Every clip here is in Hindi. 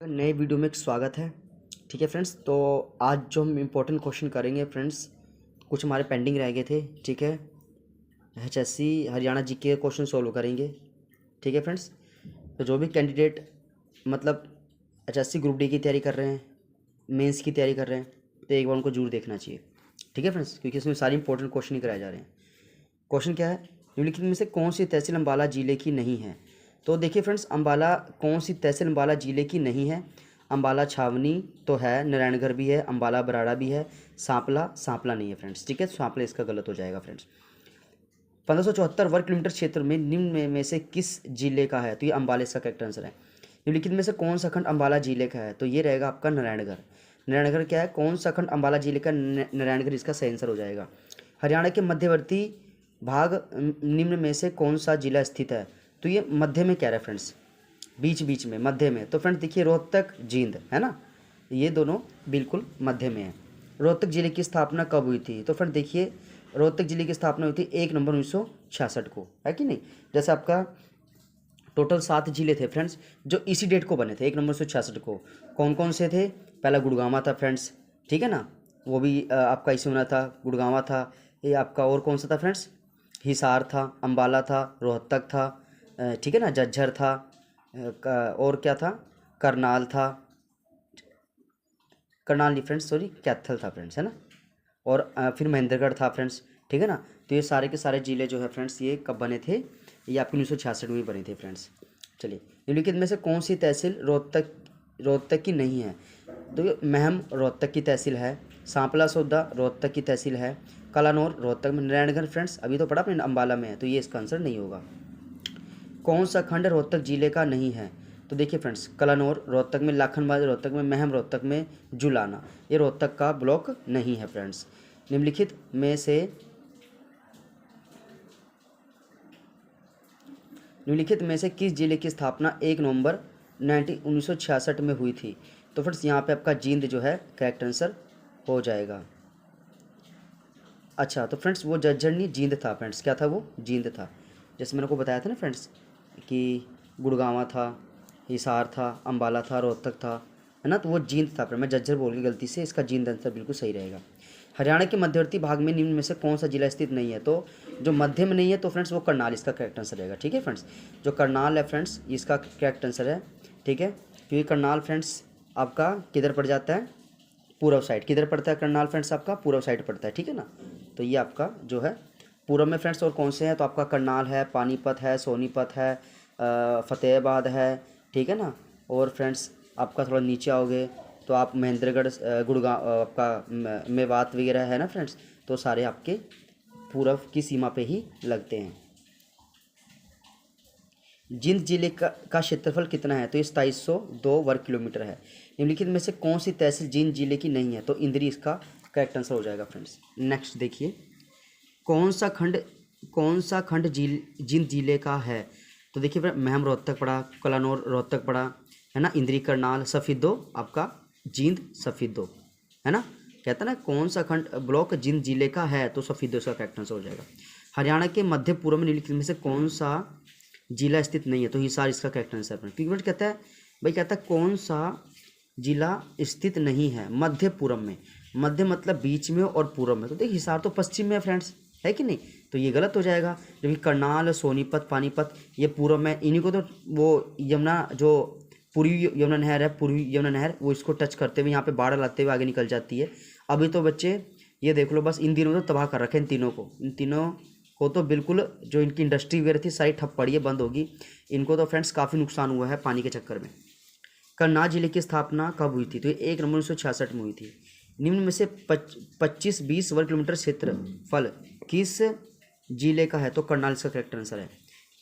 नए वीडियो में स्वागत है। ठीक है फ्रेंड्स, तो आज जो हम इम्पोर्टेंट क्वेश्चन करेंगे फ्रेंड्स, कुछ हमारे पेंडिंग रह गए थे। ठीक है, HSC हरियाणा जीके के क्वेश्चन सोल्व करेंगे। ठीक है फ्रेंड्स, तो जो भी कैंडिडेट मतलब HSC ग्रुप डी की तैयारी कर रहे हैं, मेंस की तैयारी कर रहे हैं, तो एक बार उनको जरूर देखना चाहिए। ठीक है फ्रेंड्स, क्योंकि इसमें सारे इंपॉर्टेंट क्वेश्चन ही कराए जा रहे हैं। क्वेश्चन क्या है, निम्नलिखित में से कौन सी तहसील अम्बाला ज़िले की नहीं है। तो देखिए फ्रेंड्स, अम्बाला कौन सी तहसील अम्बाला ज़िले की नहीं है। अम्बाला छावनी तो है, नारायणगढ़ भी है, अम्बाला बराड़ा भी है, सांपला सांपला नहीं है फ्रेंड्स। ठीक है, सांपला इसका गलत हो जाएगा फ्रेंड्स। 1574 वर्ग किलोमीटर क्षेत्र में निम्न में से किस जिले का है। तो ये अम्बाला इसका करेक्ट आंसर है। निम्नलिखित में से कौन सा खंड अम्बाला जिले का है। तो ये रहेगा आपका नारायणगढ़। नारायणगढ़ क्या है, कौन सा खंड अम्बाला जिले का, नारायणगढ़ इसका सही आंसर हो जाएगा। हरियाणा के मध्यवर्ती भाग निम्न में से कौन सा जिला स्थित है। तो ये मध्य में क्या है फ्रेंड्स, बीच बीच में मध्य में। तो फ्रेंड्स देखिए, रोहतक जींद है ना, ये दोनों बिल्कुल मध्य में है। रोहतक जिले की स्थापना कब हुई थी। तो फ्रेंड देखिए, रोहतक जिले की स्थापना हुई थी 1 नवंबर 1966 को, है कि नहीं। जैसे आपका टोटल 7 जिले थे फ्रेंड्स जो इसी डेट को बने थे, 1 नवंबर 1966 को। कौन कौन से थे, पहला गुड़गांवा था फ्रेंड्स, ठीक है ना, वो भी आपका इसी होना था, गुड़गांवा था। ये आपका और कौन सा था फ्रेंड्स, हिसार था, अम्बाला था, रोहतक था, ठीक है ना, झज्जर था, और क्या था, करनाल था, करनाल नहीं फ्रेंड्स, सॉरी कैथल था फ्रेंड्स, है ना। और फिर महेंद्रगढ़ था फ्रेंड्स, ठीक है ना। तो ये सारे के सारे जिले जो है फ्रेंड्स, ये कब बने थे, ये आपके 1966 में ही बने थे फ्रेंड्स। चलिए, निम्नलिखित में से कौन सी तहसील रोहतक रोहतक की नहीं है। तो ये महम रोहतक की तहसील है, सांपला सौदा रोहतक की तहसील है, कलानौर रोहतक में, नारायणगढ़ फ्रेंड्स अभी तो पढ़ा आपने अम्बाला में है, तो ये इसका आंसर नहीं होगा। कौन सा खंड रोहतक जिले का नहीं है। तो देखिए फ्रेंड्स, कलानौर रोहतक में, लाखनबाद रोहतक में, महम रोहतक में, जुलाना ये रोहतक का ब्लॉक नहीं है फ्रेंड्स। निम्नलिखित में से किस जिले की स्थापना 1 नवंबर 1966 में हुई थी। तो फ्रेंड्स यहाँ पे आपका जींद जो है करेक्ट आंसर हो जाएगा। अच्छा, तो फ्रेंड्स वो झज्जर नहीं, जींद था फ्रेंड्स, क्या था वो, जींद था। जैसे मैंने को बताया था ना फ्रेंड्स कि गुड़गांवा था, हिसार था, अम्बाला था, रोहतक था, है ना, तो वो जींद था। फिर मैं झज्जर बोल गई गलती से, इसका जींद आंसर बिल्कुल सही रहेगा। हरियाणा के मध्यवर्ती भाग में निम्न में से कौन सा जिला स्थित नहीं है। तो जो मध्य में नहीं है तो फ्रेंड्स वो करनाल इसका करेक्ट आंसर रहेगा। ठीक है फ्रेंड्स, जो करनाल है फ्रेंड्स इसका करेक्ट आंसर है। ठीक है, क्योंकि करनाल फ्रेंड्स आपका किधर पड़ जाता है, पूर्व साइड। किधर पड़ता है करनाल फ्रेंड्स, आपका पूर्व साइड पड़ता है, ठीक है ना। तो ये आपका जो है पूर्व में फ्रेंड्स। और कौन से हैं, तो आपका करनाल है, पानीपत है, सोनीपत है, फतेहाबाद है, ठीक है ना। और फ्रेंड्स आपका थोड़ा नीचे आओगे तो आप महेंद्रगढ़, गुड़गांव, आपका मेवात वगैरह है ना फ्रेंड्स, तो सारे आपके पूर्व की सीमा पे ही लगते हैं। जींद जिले का क्षेत्रफल कितना है। तो ये 2702 वर्ग किलोमीटर है। निम्नलिखित में से कौन सी तहसील जींद जिले की नहीं है। तो इंद्री इसका करेक्ट आंसर हो जाएगा फ्रेंड्स। नेक्स्ट देखिए, कौन सा खंड जींद जिले का है। तो देखिए फ्रेंड, महम रोहतक पड़ा, कलानौर रोहतक पड़ा, है ना, इंद्री करनाल, सफीदो आपका जींद सफीदो, है ना। कहता है ना कौन सा खंड ब्लॉक जींद जिले का है, तो सफीदो इसका करेक्ट आंसर हो जाएगा। हरियाणा के मध्य पूर्व में निम्नलिखित में से कौन सा जिला स्थित नहीं है। तो हिसार इसका करेक्ट आंसर है। क्योंकि कहता है भाई, कहता है कौन सा जिला स्थित नहीं है मध्य पूर्व में। मध्य मतलब बीच में और पूर्व में, तो देखिए हिसार तो पश्चिम में है फ्रेंड्स, है कि नहीं। तो ये गलत हो जाएगा, जबकि करनाल, सोनीपत, पानीपत ये पूर्व में। इन्हीं को तो वो यमुना, जो पूर्वी यमुना नहर है, पूर्वी यमुना नहर, वो इसको टच करते हुए यहाँ पे बाढ़ लाते हुए आगे निकल जाती है। अभी तो बच्चे ये देख लो, बस इन दिनों तो तबाह कर रखे इन तीनों को तो बिल्कुल, जो इनकी इंडस्ट्री वगैरह थी सारी ठप पड़ी है, बंद होगी। इनको तो फ्रेंड्स काफ़ी नुकसान हुआ है पानी के चक्कर में। करनाल जिले की स्थापना कब हुई थी। तो 1 नवंबर 1966 में हुई थी। निम्न में से 25-20 वर्ग किलोमीटर क्षेत्रफल किस जिले का है। तो करनाल इसका करेक्ट आंसर है।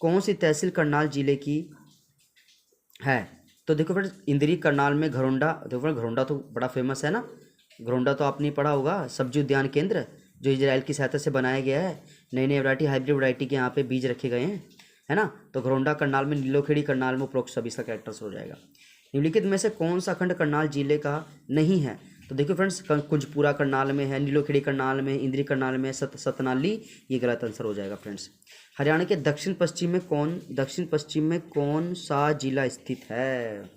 कौन सी तहसील करनाल जिले की है। तो देखो फ्रेंड्स, इंद्री करनाल में घरोंडा। देखो फ्रेंड, घरोंडा तो बड़ा फेमस है ना, घरोंडा तो आपने पढ़ा होगा, सब्जी उद्यान केंद्र जो इजराइल की सहायता से बनाया गया है। नई नई वैरायटी, हाइब्रिड वैरायटी के यहाँ पे बीज रखे गए हैं, है ना। तो घरोंडा करनाल में, नीलोखेड़ी करनाल में, उपरोक्त सभी इसका करेक्ट आंसर हो जाएगा। निम्नलिखित में से कौन सा खंड करनाल जिले का नहीं है। तो देखिए फ्रेंड्स, कुंजपुरा करनाल में है, नीलोखेड़ी करनाल में, इंद्री करनाल में, सतनाली, ये गलत आंसर हो जाएगा फ्रेंड्स। हरियाणा के दक्षिण पश्चिम में कौन सा जिला स्थित है।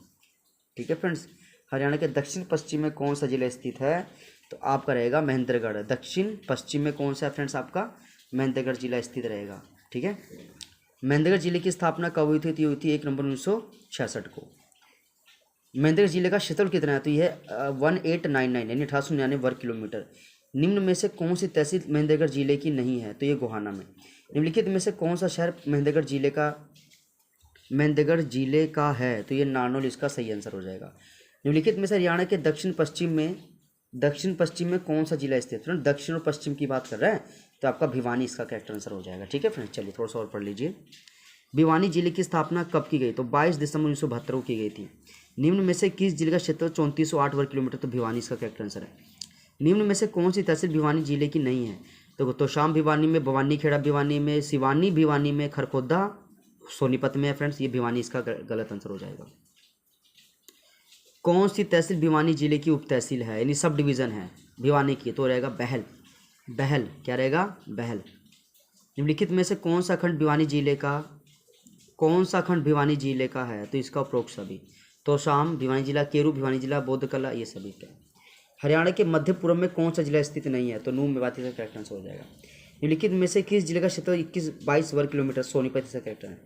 ठीक है फ्रेंड्स। हरियाणा के दक्षिण पश्चिम में कौन सा जिला स्थित है, तो आपका रहेगा महेंद्रगढ़। दक्षिण पश्चिम में कौन सा है फ्रेंड्स, आपका महेंद्रगढ़ जिला स्थित रहेगा। ठीक है। महेंद्रगढ़ जिले की स्थापना कब हुई थी, तो ये हुई थी 1 नवंबर 1966 को। महेंद्रगढ़ जिले का क्षेत्रफल कितना है, तो ये 1899 यानी 1899 वर्ग किलोमीटर। निम्न में से कौन सी तहसील महेंद्रगढ़ जिले की नहीं है, तो ये गोहाना में। निम्नलिखित में से कौन सा शहर महेंद्रगढ़ जिले का है, तो ये नारनौल इसका सही आंसर हो जाएगा। निम्नलिखित में से हरियाणा के दक्षिण पश्चिम में कौन सा जिला स्थित है, दक्षिण और पश्चिम की बात कर रहे हैं, तो आपका भिवानी इसका करेक्ट आंसर हो जाएगा। ठीक है फ्रेंड्स, चलिए थोड़ा सा और पढ़ लीजिए। भिवानी जिले की स्थापना कब की गई, तो 22 दिसंबर 1972 को की गई थी। निम्न में से किस जिले का क्षेत्र 3408 वर्ग किलोमीटर, तो भिवानी इसका करेक्ट आंसर है। निम्न में से कौन सी तहसील भिवानी जिले की नहीं है, तो तोशाम भिवानी में, भवानी खेड़ा भिवानी में, सिवानी भिवानी में, खरखोदा सोनीपत में है फ्रेंड्स, ये भिवानी इसका गलत आंसर हो जाएगा। कौन सी तहसील भिवानी जिले की उप तहसील है, यानी सब डिवीज़न है भिवानी की, तो रहेगा बहल। क्या रहेगा, बहल। निम्नलिखित में से कौन सा खंड भिवानी जिले का है, तो इसका उपरोक्त सभी, तोशाम भिवानी जिला, केरू भिवानी जिला, बोधकला, ये सभी का। हरियाणा के मध्य पूर्व में कौन सा जिला स्थित नहीं है, तो नूह मेवाती का करेक्ट आंसर हो जाएगा। निम्नलिखित में से किस जिले का क्षेत्र 21-22 वर्ग किलोमीटर, सोनीपत इसका करेक्ट है।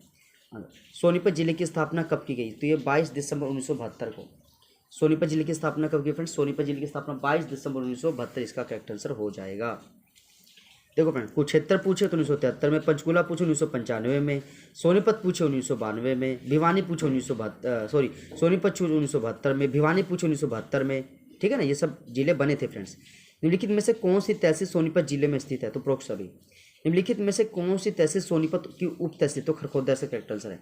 सोनीपत जिले की स्थापना कब की गई, तो ये 22 दिसंबर 1972 को। सोनीपत जिले की स्थापना कब की फ्रेंड्स, सोनीपत जिले की स्थापना 22 दिसंबर 1972 इसका करेक्ट आंसर हो जाएगा। देखो फ्रेंड्स, कुरुक्षेत्र पूछे तो 1973 में, पंचकुला पूछे 1995 में, सोनीपत पूछे 1992 में, भिवानी पूछे सोनीपत पूछे 1972 में, भिवानी पूछे 1972 में। ठीक है ना, ये सब जिले बने थे फ्रेंड्स। निम्नलिखित में से कौन सी तहसील सोनीपत जिले में स्थित है, तो उपरोक्त सभी। निम्नलिखित में से कौन सी तहसील सोनीपत की उप तहसील, तो खरखोदा से करेक्ट आंसर है।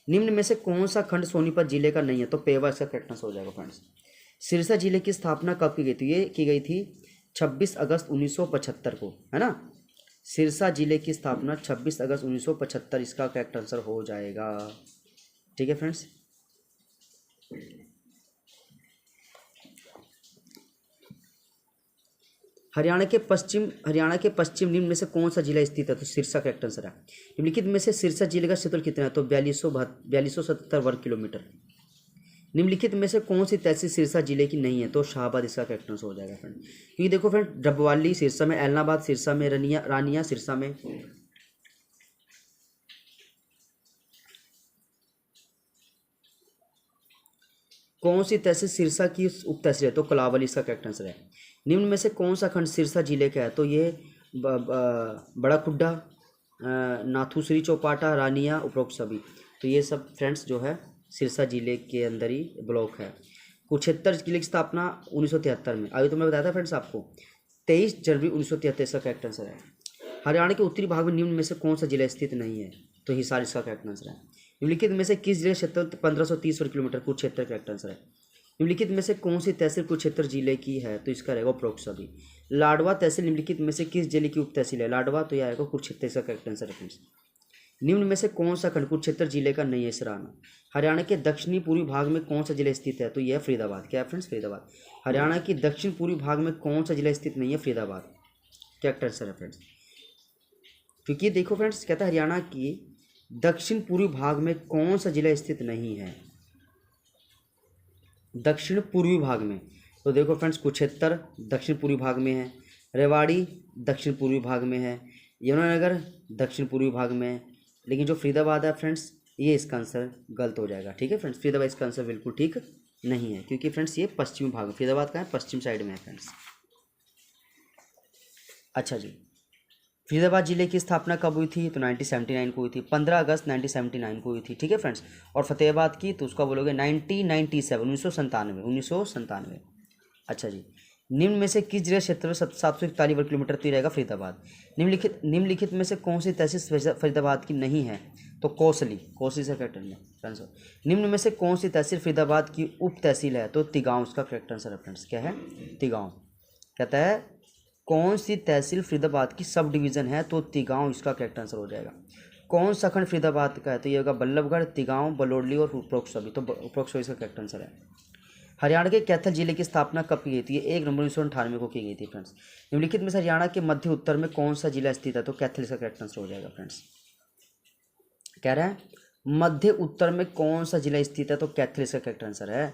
निम्न में से कौन सा खंड सोनीपत जिले का नहीं है, तो पेवा इसका करेक्ट आंसर हो जाएगा फ्रेंड्स। सिरसा जिले की स्थापना कब की गई थी, ये की गई थी 26 अगस्त 1975 को, है ना। सिरसा जिले की स्थापना 26 अगस्त 1975 इसका करेक्ट आंसर हो जाएगा। ठीक है फ्रेंड्स। हरियाणा के पश्चिम निम्न में से कौन सा जिला स्थित है, तो सिरसा करेक्ट आंसर है। निम्नलिखित में से सिरसा जिले का क्षेत्रफल कितना है, तो 4277 वर्ग किलोमीटर। निम्नलिखित में से कौन सी तहसील सिरसा जिले की नहीं है, तो शाहबाद इसका करेक्ट आंसर हो जाएगा फ्रेंड। क्योंकि देखो फ्रेंड, डबवाली सिरसा में, एलनाबाद सिरसा में, रानिया सिरसा में। कौन सी तहसील सिरसा की उप तहसील है, तो कलावली इसका करेक्ट आंसर है। निम्न में से कौन सा खंड सिरसा जिले का है, तो ये बड़ा खुड्डा, नाथुश्री चौपाटा, रानिया, उपरोक्त सभी। तो ये सब फ्रेंड्स जो है सिरसा जिले के अंदर ही ब्लॉक है। कुरुक्षेत्र जिले की स्थापना 1973 में, अभी तो मैं बताया था फ्रेंड्स आपको, 23 जनवरी 1973 का करेक्ट आंसर है। हरियाणा के उत्तरी भाग में निम्न में से कौन सा जिला स्थित नहीं है, तो हिसार इसका करेक्ट आंसर है। निम्नलिखित में से किस जिले क्षेत्र 1530 वर्ग किलोमीटर, कुरुक्षेत्र करेक्ट आंसर है। निम्नलिखित में से कौन सी तहसील कुरुक्षेत्र जिले की है, तो इसका रहेगा उपरोक्त सभी। लाडवा तहसील निम्नलिखित में से किस जिले की उप तहसील है, लाडवा, तो यह आएगा कुरुक्षेत्र इसका करेक्ट आंसर है फ्रेंड्स। निम्न में से कौन सा खंड कुरुक्षेत्र जिले का नहीं है, सराहना। हरियाणा के दक्षिणी पूर्वी भाग में कौन सा जिला स्थित है, तो यह फरीदाबाद। क्या है फ्रेंड्स, फरीदाबाद। हरियाणा की दक्षिण पूर्वी भाग में कौन सा जिला स्थित नहीं है, फरीदाबाद। करेक्ट आंसर है फ्रेंड्स। क्योंकि देखो फ्रेंड्स, कहता है हरियाणा की दक्षिण पूर्वी भाग में कौन सा जिला स्थित नहीं है, दक्षिण पूर्वी भाग में। तो देखो फ्रेंड्स, कुरुक्षेत्र दक्षिण पूर्वी भाग में है, रेवाड़ी दक्षिण पूर्वी भाग में है, यमुनानगर दक्षिण पूर्वी भाग में है, लेकिन जो फरीदाबाद है फ्रेंड्स, ये इसका आंसर गलत हो जाएगा। ठीक है फ्रेंड्स, फरीदाबाद इसका आंसर बिल्कुल ठीक नहीं है, क्योंकि फ्रेंड्स ये पश्चिमी भाग में, फरीदाबाद का है पश्चिम साइड में है फ्रेंड्स। अच्छा जी, फरीदाबाद जिले की स्थापना कब हुई थी, तो 1979 को हुई थी, 15 अगस्त 1979 को हुई थी। ठीक है फ्रेंड्स। और फतेहाबाद की तो उसका बोलोगे 1997 1997। अच्छा जी, निम्न में से किस जिले क्षेत्र में 741 वर्ग किलोमीटर तो रहेगा फरीदाबाद। निम्नलिखित में से कौन सी तहसील फरीदाबाद की नहीं है, तो कोसली से करेक्ट आंसर। निम्न में से कौन सी तहसील फरीदाबाद की उप तहसील है, तो तिगांव इसका करेक्ट आंसर है फ्रेंड्स। क्या है, तिगांव। कहता है कौन सी तहसील फरीदाबाद की सब डिवीज़न है, तो तिगांव इसका करेक्ट आंसर हो जाएगा। कौन सा खंड फरीदाबाद का है, तो ये होगा बल्लभगढ़, तिगांव, बलोडली और उपरोक्त सभी। तो उपरोक्त सभी इसका करेक्ट आंसर है। हरियाणा के कैथल जिले की स्थापना कब की गई थी, 1 नवंबर 1998 को की गई थी फ्रेंड्स। निम्नलिखित में से हरियाणा के मध्य उत्तर में कौन सा जिला स्थित है, तो कैथल इसका करेक्ट आंसर हो जाएगा फ्रेंड्स। कह रहा है मध्य उत्तर में कौन सा जिला स्थित है, तो कैथल इसका करेक्ट आंसर है।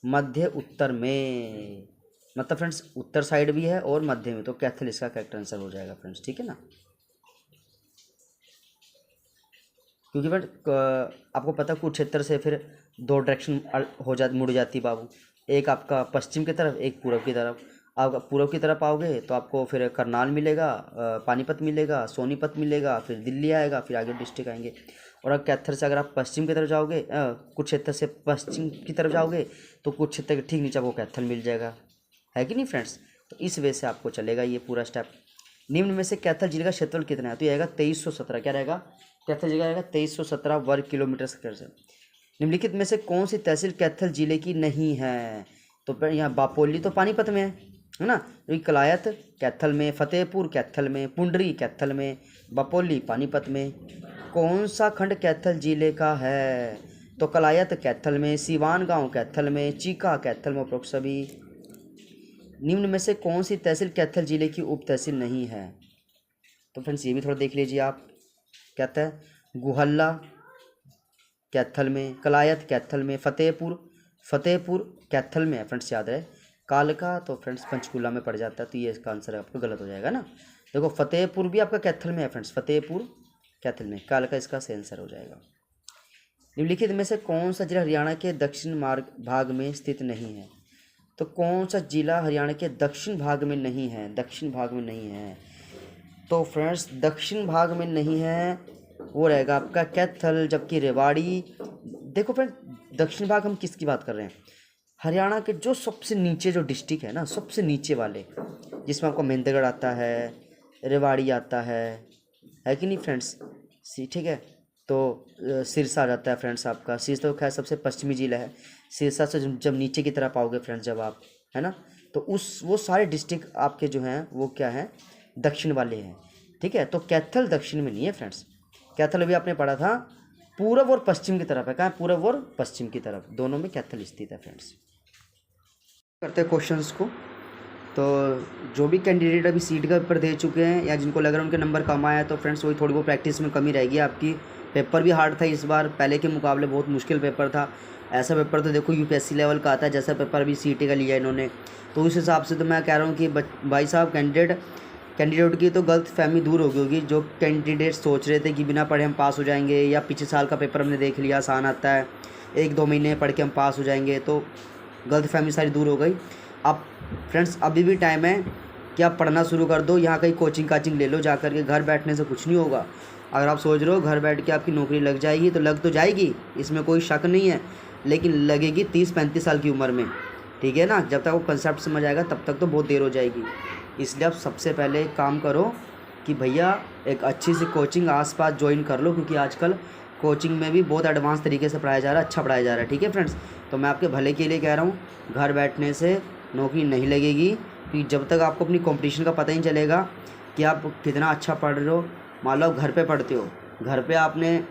मध्य उत्तर में, मतलब फ्रेंड्स उत्तर साइड भी है और मध्य में, तो कैथल इसका करेक्ट आंसर हो जाएगा फ्रेंड्स, ठीक है ना। क्योंकि फ्रेंड आपको पता है कुरुक्षेत्र से फिर दो डायरेक्शन मुड़ जाती बाबू, एक आपका पश्चिम की तरफ, एक पूर्व की तरफ। आप पूर्व की तरफ आओगे तो आपको फिर करनाल मिलेगा, पानीपत मिलेगा, सोनीपत मिलेगा, फिर दिल्ली आएगा, फिर आगे डिस्ट्रिक्ट आएंगे। और अगर कैथल से अगर आप पश्चिम की तरफ जाओगे, कुरुक्षेत्र से पश्चिम की तरफ जाओगे तो कुरुक्षेत्र के ठीक नीचे आपको कैथल मिल जाएगा, है कि नहीं फ्रेंड्स। तो इस वजह से आपको चलेगा ये पूरा स्टेप। निम्न में से कैथल जिले का क्षेत्रफल कितना है, तो ये आएगा 2317। क्या रहेगा, कैथल जिला आएगा 2317 वर्ग किलोमीटर स्क्वायर से। निम्नलिखित में से कौन सी तहसील कैथल जिले की नहीं है, तो यहाँ बापोली तो पानीपत में है ना, तो कलायत कैथल में, फतेहपुर कैथल में, पुंडरी कैथल में, बपोली पानीपत में। कौन सा खंड कैथल जिले का है, तो कलायत कैथल में, सीवान गांव कैथल में, चीका कैथल में, उपरोक्त सभी। निम्न में से कौन सी तहसील कैथल जिले की उप तहसील नहीं है, तो फ्रेंड्स ये भी थोड़ा देख लीजिए आप। कहता है गुहल्ला कैथल में, कलायत कैथल में, फतेहपुर कैथल में है फ्रेंड्स, याद रहे। कालका तो फ्रेंड्स पंचकुला में पड़ जाता है, तो ये इसका आंसर आपका गलत हो जाएगा ना। देखो फतेहपुर भी आपका कैथल में है फ्रेंड्स, फतेहपुर कैथल में, कालका इसका सही आंसर हो जाएगा। निम्नलिखित में से कौन सा जिला हरियाणा के दक्षिण भाग में स्थित नहीं है, तो कौन सा जिला हरियाणा के दक्षिण भाग में नहीं है, दक्षिण भाग में नहीं है, तो फ्रेंड्स दक्षिण भाग में नहीं है वो रहेगा आपका कैथल, जबकि रेवाड़ी। देखो फ्रेंड दक्षिण भाग हम किसकी बात कर रहे हैं, हरियाणा के जो सबसे नीचे जो डिस्ट्रिक्ट है ना, सबसे नीचे वाले, जिसमें आपको महेंद्रगढ़ आता है, रेवाड़ी आता है कि नहीं फ्रेंड्स, ठीक है। तो सिरसा आ जाता है फ्रेंड्स आपका, सिरसा तो खैर सबसे पश्चिमी जिला है। सिरसा से जब नीचे की तरफ आओगे फ्रेंड्स जब आप, है ना, तो वो सारे डिस्ट्रिक्ट आपके जो हैं वो क्या हैं, दक्षिण वाले हैं, ठीक है। तो कैथल दक्षिण में नहीं है फ्रेंड्स, कैथल अभी आपने पढ़ा था पूर्व और पश्चिम की तरफ है, कहाँ पूर्व और पश्चिम की तरफ, दोनों में कैथल स्थित है फ्रेंड्स। करते हैं क्वेश्चंस को। तो जो भी कैंडिडेट अभी सीट का पेपर दे चुके हैं या जिनको लग रहा है उनके नंबर कम आया है, तो फ्रेंड्स वही थोड़ी बहुत प्रैक्टिस में कमी रहेगी आपकी। पेपर भी हार्ड था इस बार, पहले के मुकाबले बहुत मुश्किल पेपर था। ऐसा पेपर तो देखो यूपीएससी लेवल का आता है, जैसा पेपर अभी सीटी का लिया इन्होंने, तो उस हिसाब से तो मैं कह रहा हूँ कि भाई साहब कैंडिडेट की तो गलत फहमी दूर हो गई होगी। जो कैंडिडेट सोच रहे थे कि बिना पढ़े हम पास हो जाएंगे, या पिछले साल का पेपर हमने देख लिया आसान आता है, 1-2 महीने पढ़ के हम पास हो जाएंगे, तो गलत फहमी सारी दूर हो गई। अब फ्रेंड्स अभी भी टाइम है कि आप पढ़ना शुरू कर दो, यहाँ कहीं कोचिंग ले लो जा कर के, घर बैठने से कुछ नहीं होगा। अगर आप सोच रहे हो घर बैठ के आपकी नौकरी लग जाएगी, तो लग तो जाएगी, इसमें कोई शक नहीं है, लेकिन लगेगी 30-35 साल की उम्र में, ठीक है ना। जब तक वो कंसेप्ट समझ आएगा तब तक तो बहुत देर हो जाएगी। इसलिए आप सबसे पहले एक काम करो कि भैया एक अच्छी सी कोचिंग आसपास ज्वाइन कर लो, क्योंकि आजकल कोचिंग में भी बहुत एडवांस तरीके से पढ़ाया जा रहा है, अच्छा पढ़ाया जा रहा है, ठीक है फ्रेंड्स। तो मैं आपके भले के लिए कह रहा हूँ, घर बैठने से नौकरी नहीं लगेगी, कि जब तक आपको अपनी कंपटीशन का पता ही नहीं चलेगा कि आप कितना अच्छा पढ़ रहे हो। मान लो आप घर पे पढ़ते हो, घर पे आपने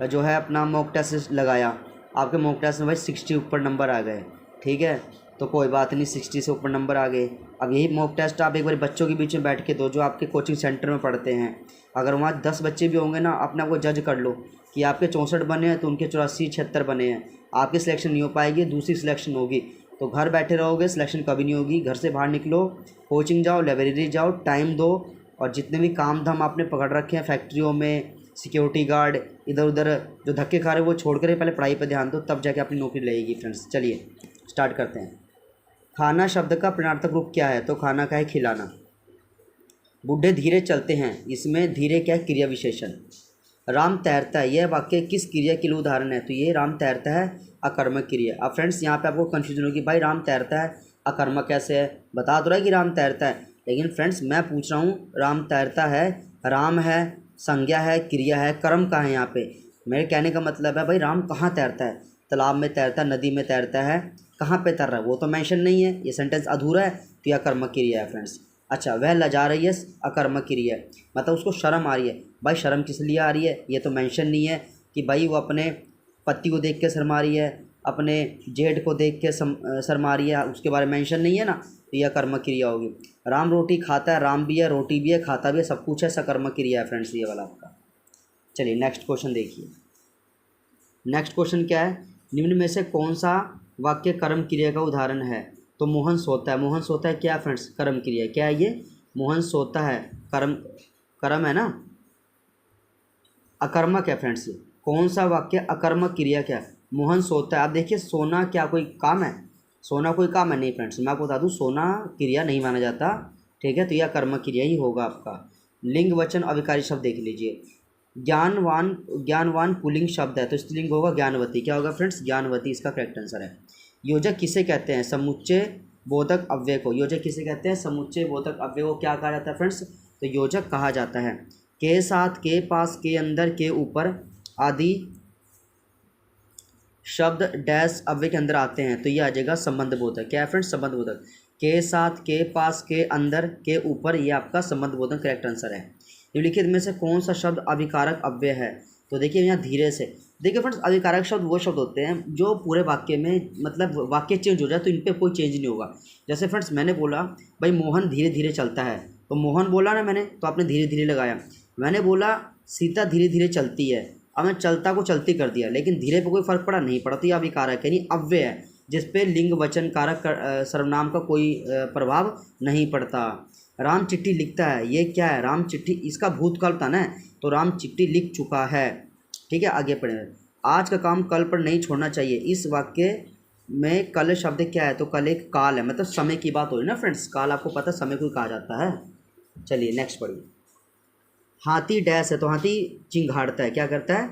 जो है अपना मॉक टेस्ट लगाया, आपके मॉक टेस्ट में भाई 60 ऊपर नंबर आ गए, ठीक है, तो कोई बात नहीं, 60 से ऊपर नंबर आ गए। अब यही मॉक टेस्ट आप एक बार बच्चों के बीच में बैठ के दो जो आपके कोचिंग सेंटर में पढ़ते हैं। अगर वहाँ 10 बच्चे भी होंगे ना, अपने आप को जज कर लो कि आपके 64 बने हैं तो उनके 84-76 बने हैं, आपकी सिलेक्शन नहीं हो पाएगी, दूसरी सिलेक्शन होगी। तो घर बैठे रहोगे, सिलेक्शन कभी नहीं होगी। घर से बाहर निकलो, कोचिंग जाओ, लाइब्रेरी जाओ, टाइम दो, और जितने भी काम धाम आपने पकड़ रखे हैं फैक्ट्रियों में, सिक्योरिटी गार्ड, इधर उधर जो धक्के खा रहे हैं वो छोड़ कर पहले पढ़ाई पर ध्यान दो, तब जाके अपनी नौकरी लगेगी फ्रेंड्स। चलिए स्टार्ट करते हैं। खाना शब्द का प्रणार्थक रूप क्या है, तो खाना का है खिलाना। बूढ़े धीरे चलते हैं, इसमें धीरे क्या है, क्रिया विशेषण। राम तैरता है, यह वाक्य किस क्रिया के लिए उदाहरण है, तो ये राम तैरता है अकर्मक क्रिया। अब फ्रेंड्स यहाँ पे आपको कन्फ्यूजन होगी, भाई राम तैरता है अकर्मक कैसे है, बता तो रहा है कि राम तैरता है, लेकिन फ्रेंड्स मैं पूछ रहा हूँ राम तैरता है, राम है, संज्ञा है, क्रिया है, कर्म का है यहाँ पे। मेरे कहने का मतलब है भाई राम कहाँ तैरता है, तालाब में तैरता है, नदी में तैरता है, कहाँ पे तैर रहा है वो तो मेंशन नहीं है, ये सेंटेंस अधूरा है, तो यह कर्मक क्रिया है फ्रेंड्स। अच्छा, वह लजा रही है, अकर्मक क्रिया है, मतलब उसको शर्म आ रही है। भाई शर्म किस लिए आ रही है, ये तो मेंशन नहीं है कि भाई वो अपने पति को देख के शर्मा रही है, अपने जेठ को देख के शर्मा रही है, उसके बारे में मेंशन नहीं है ना, तो यह कर्मक क्रिया होगी। राम रोटी खाता है, राम भी है, रोटी भी है, खाता भी है, सब कुछ है, सकर्मक क्रिया है फ्रेंड्स ये वाला आपका। चलिए नेक्स्ट क्वेश्चन देखिए। नेक्स्ट क्वेश्चन क्या है, निम्न में से कौन सा वाक्य कर्म क्रिया का उदाहरण है? तो मोहन सोता है। मोहन सोता है क्या फ्रेंड्स? कर्म क्रिया। क्या है ये? मोहन सोता है, कर्म, कर्म है ना, अकर्मक है फ्रेंड्स। कौन सा वाक्य अकर्मक क्रिया क्या है? मोहन सोता है। आप देखिए सोना क्या कोई काम है? सोना कोई काम है? नहीं फ्रेंड्स, मैं आपको बता दूं सोना क्रिया नहीं माना जाता, ठीक है, तो यह कर्मक क्रिया ही होगा आपका। लिंग वचन अविकारी शब्द देख लीजिए। ज्ञानवान, ज्ञानवान पुल्लिंग शब्द है तो स्त्रीलिंग होगा ज्ञानवती। क्या होगा फ्रेंड्स? ज्ञानवती इसका करेक्ट आंसर है। योजक किसे कहते हैं? समुच्चय बोधक अव्यय को। योजक किसे कहते हैं? समुच्चय बोधक अव्यय को क्या कहा जाता है फ्रेंड्स? तो योजक कहा जाता है। के साथ, के पास, के अंदर, के ऊपर आदि शब्द डैश अव्यय के अंदर आते हैं तो ये आ जाएगा संबंध बोधक। क्या है फ्रेंड्स? संबंध बोधक। के साथ, के पास, के अंदर, के ऊपर, ये आपका संबंध बोधक करेक्ट आंसर है। निम्नलिखित में से कौन सा शब्द अभिकारक अव्यय है? तो देखिए यहाँ धीरे से देखिए फ्रेंड्स, अभिकारक शब्द वो शब्द होते हैं जो पूरे वाक्य में मतलब वाक्य चेंज हो जाए तो इन पर कोई चेंज नहीं होगा। जैसे फ्रेंड्स मैंने बोला भाई मोहन धीरे धीरे चलता है, तो मोहन बोला ना मैंने, तो आपने धीरे धीरे लगाया। मैंने बोला सीता धीरे धीरे चलती है, अब मैं चलता को चलती कर दिया, लेकिन धीरे पे कोई फर्क पड़ा नहीं पड़ा, तो ये अभिकारक यानी अव्यय है जिसपे लिंग वचन कारक सर्वनाम का कोई प्रभाव नहीं पड़ता। राम चिट्ठी लिखता है, ये क्या है? राम चिट्ठी, इसका भूतकाल था ना, तो राम चिट्ठी लिख चुका है। ठीक है, आगे पढ़े। आज का काम कल पर नहीं छोड़ना चाहिए। इस वाक्य में कल शब्द क्या है? तो कल एक काल है, मतलब समय की बात हो रही है ना फ्रेंड्स। काल आपको पता है समय को कहा जाता है। चलिए नेक्स्ट पढ़िए। हाथी डैश है तो हाथी चिंघाड़ता है। क्या करता है?